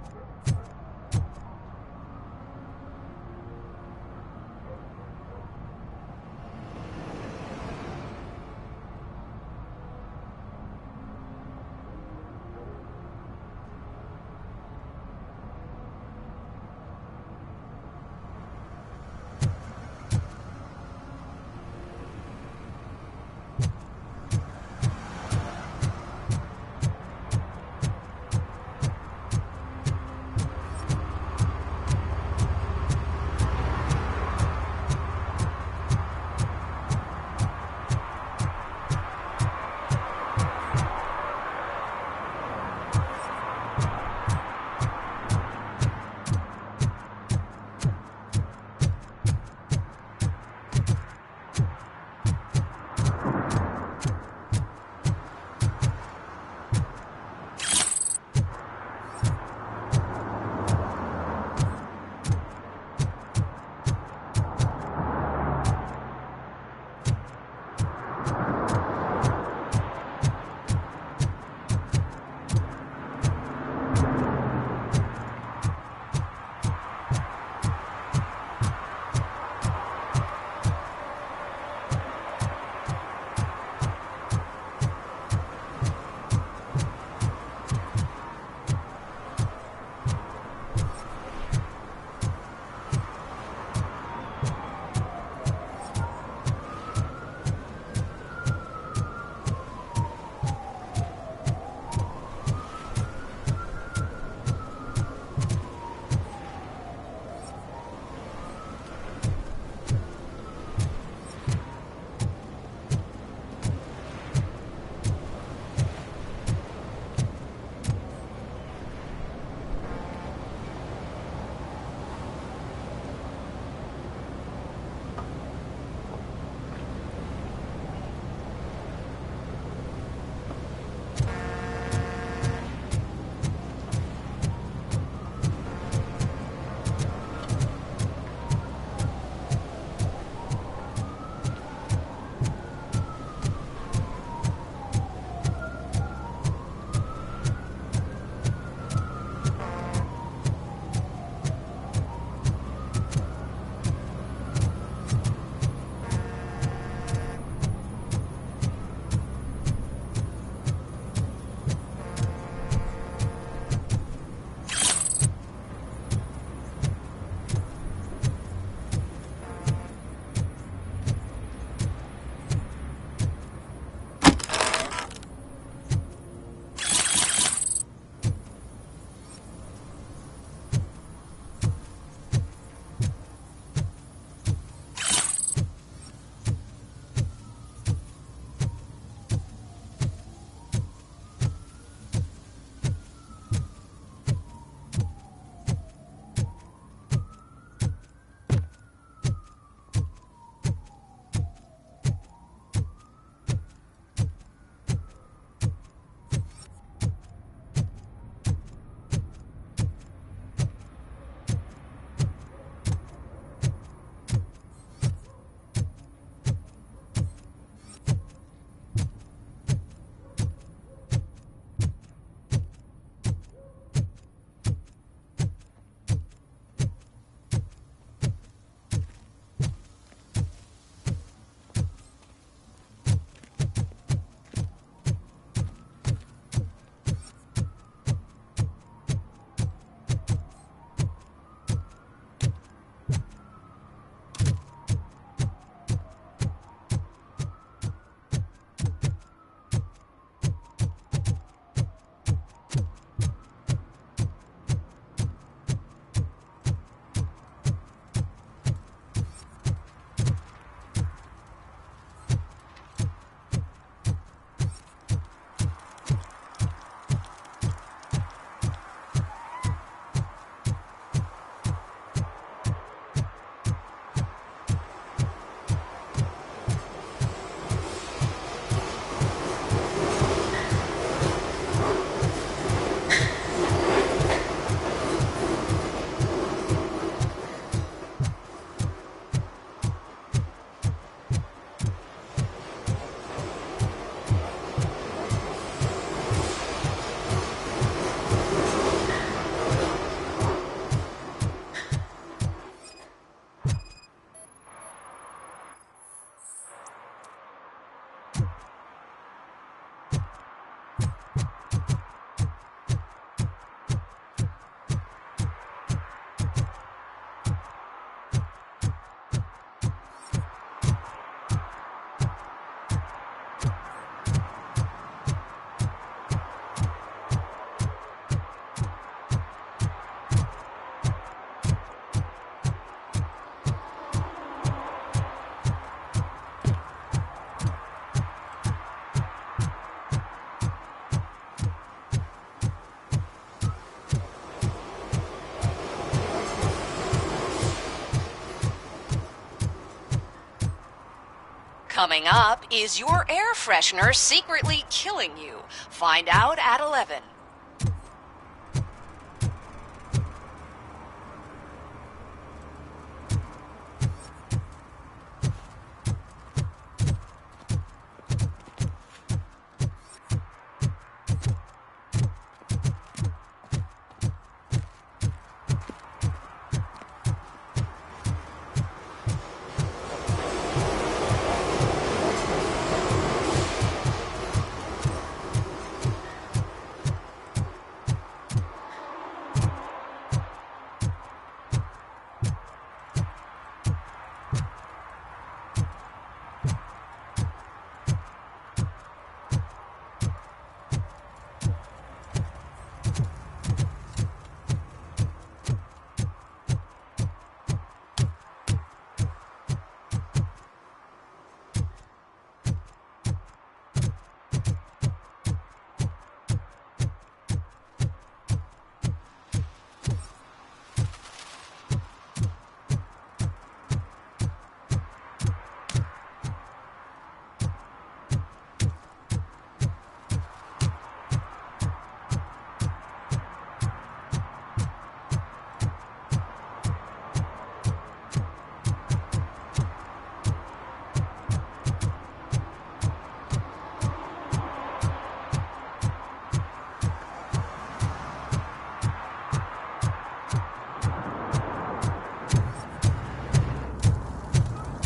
Coming up, is your air freshener secretly killing you? Find out at 11.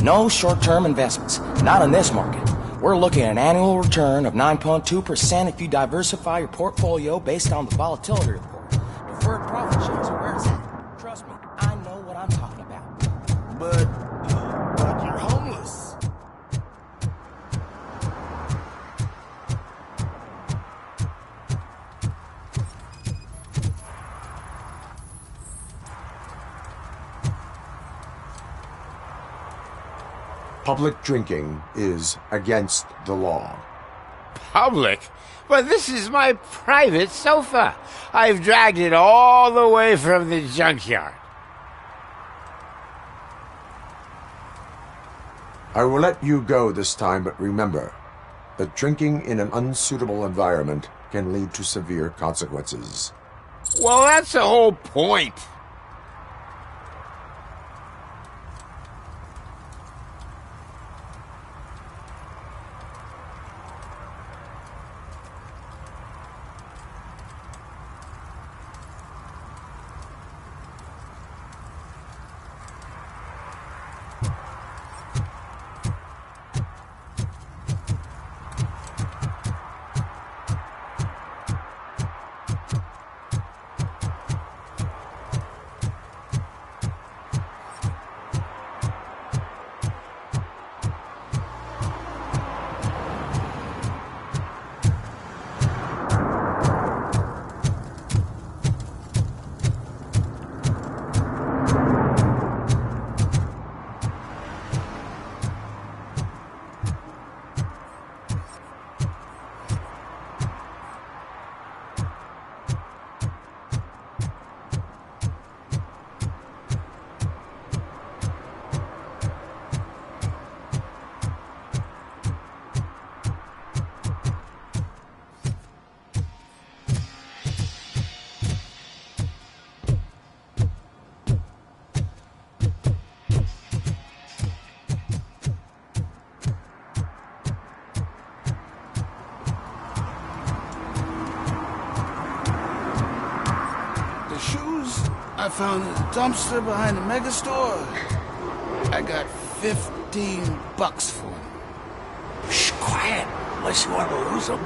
No short-term investments. Not in this market. We're looking at an annual return of 9.2% if you diversify your portfolio based on the volatility report. Deferred profit shares, where is that? Trust me, I know what I'm talking about. But you're homeless. Public drinking is against the law. Public? But this is my private sofa. I've dragged it all the way from the junkyard. I will let you go this time, but remember that drinking in an unsuitable environment can lead to severe consequences. Well, that's the whole point. I found a dumpster behind the mega store. I got $15 for them. Shh, quiet, unless you want to lose them.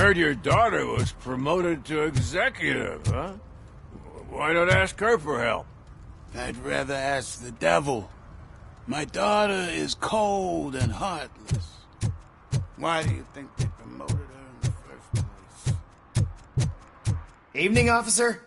heard your daughter was promoted to executive, huh? Why not ask her for help? I'd rather ask the devil. My daughter is cold and heartless. Why do you think they promoted her in the first place? Evening, officer.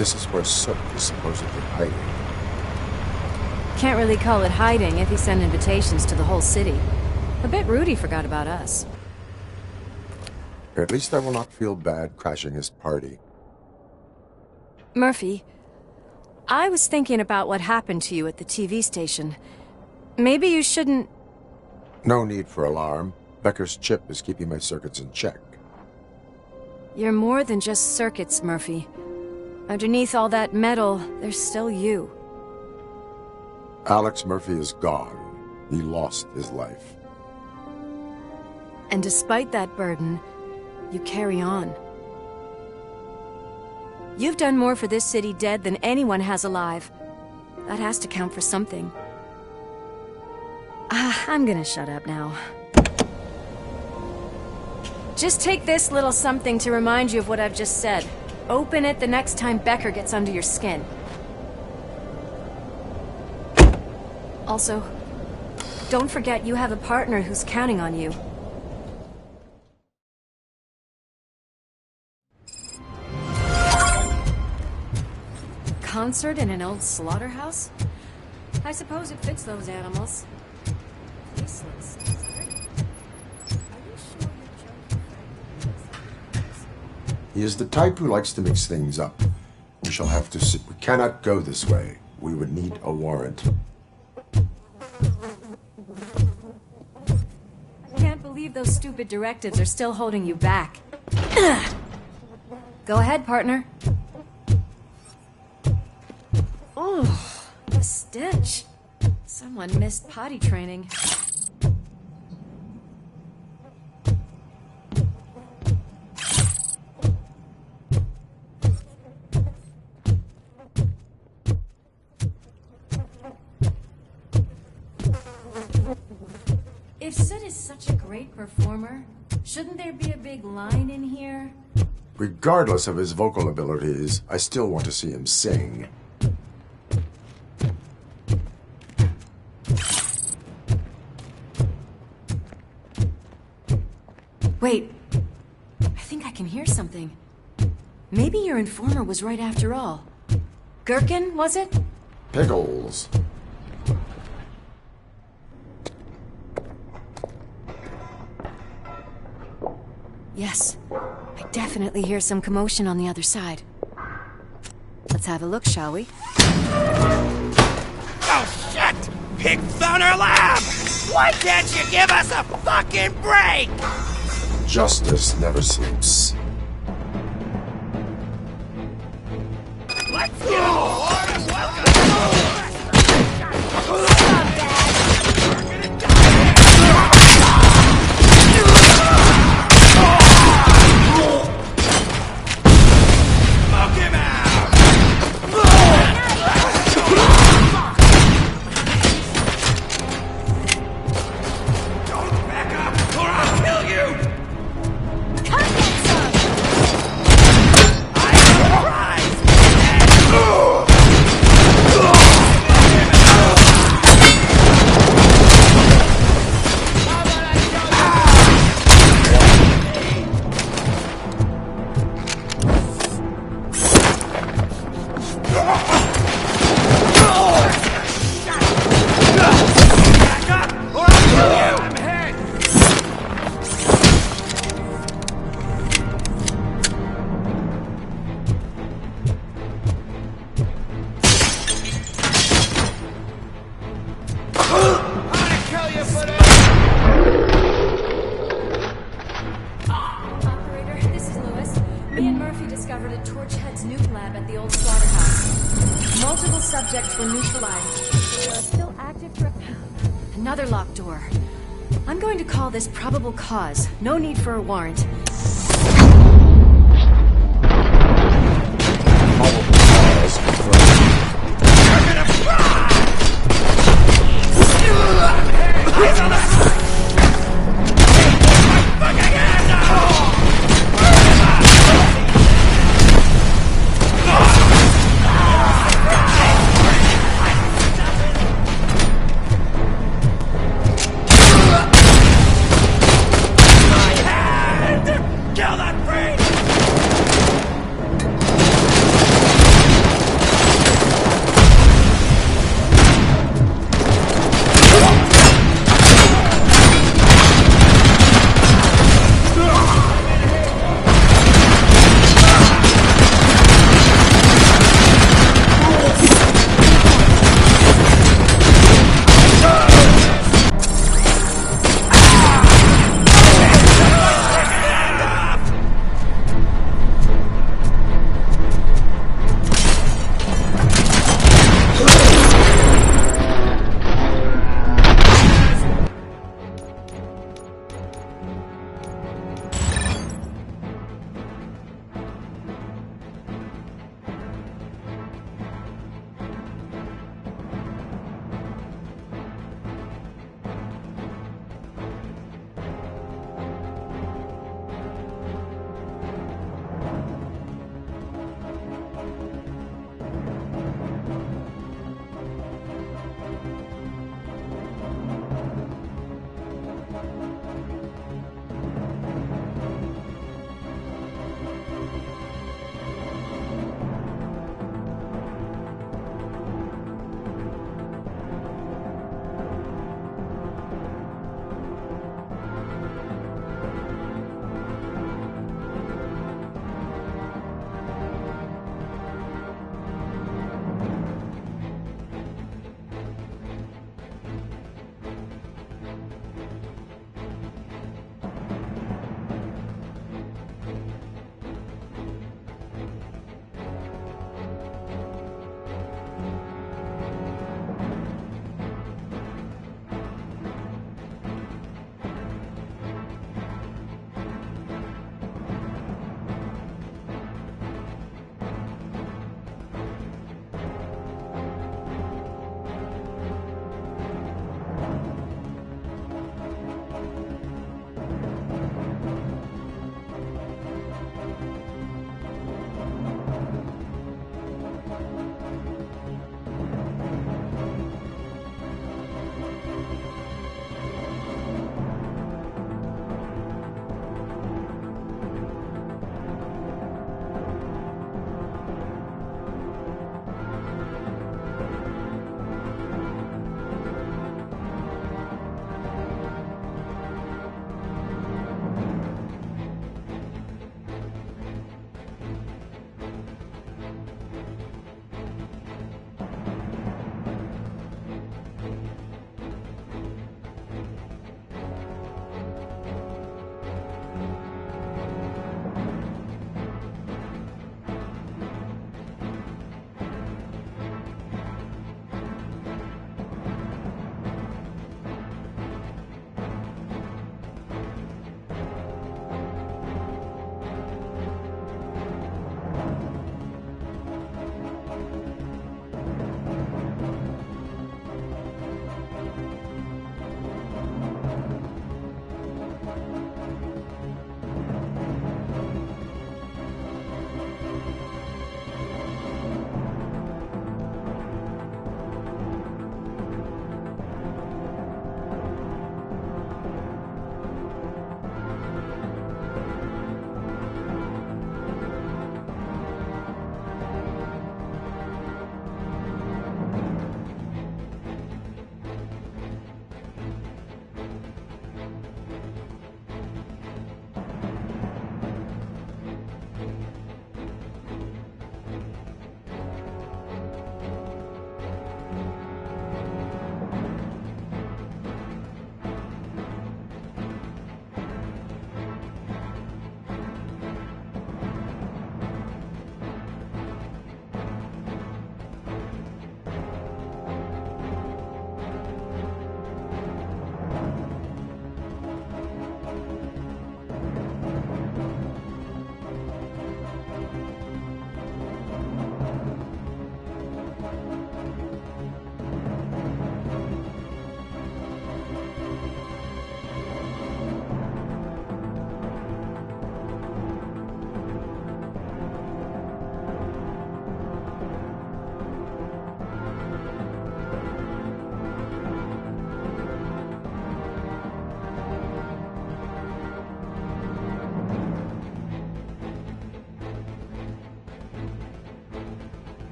This is where Soot is supposedly hiding. Can't really call it hiding if he sent invitations to the whole city. A bit rude he forgot about us. At least I will not feel bad crashing his party. Murphy, I was thinking about what happened to you at the TV station. Maybe you shouldn't... No need for alarm. Becker's chip is keeping my circuits in check. You're more than just circuits, Murphy. Underneath all that metal, there's still you. Alex Murphy is gone. He lost his life. And despite that burden, you carry on. You've done more for this city dead than anyone has alive. That has to count for something. I'm gonna shut up now. Just take this little something to remind you of what I've just said. Open it the next time Becker gets under your skin. Also, don't forget you have a partner who's counting on you. Concert in an old slaughterhouse? I suppose it fits those animals. Tasteless. He is the type who likes to mix things up. We shall have to sit. We cannot go this way. We would need a warrant. I can't believe those stupid directives are still holding you back. Go ahead, partner. Oh, the stench. Someone missed potty training. If Sid is such a great performer, shouldn't there be a big line in here? Regardless of his vocal abilities, I still want to see him sing. Wait, I think I can hear something. Maybe your informer was right after all. Gherkin, was it? Pickles. Yes, I definitely hear some commotion on the other side. Let's have a look, shall we? Oh, shit! Pigs on our lab! Why can't you give us a fucking break? Justice never sleeps. Let's give him a warm welcome! Smoke him out! Don't back up or I'll kill you! Subjects were neutralized. They are still active for... Another locked door. I'm going to call this probable cause. No need for a warrant. Kill that freak!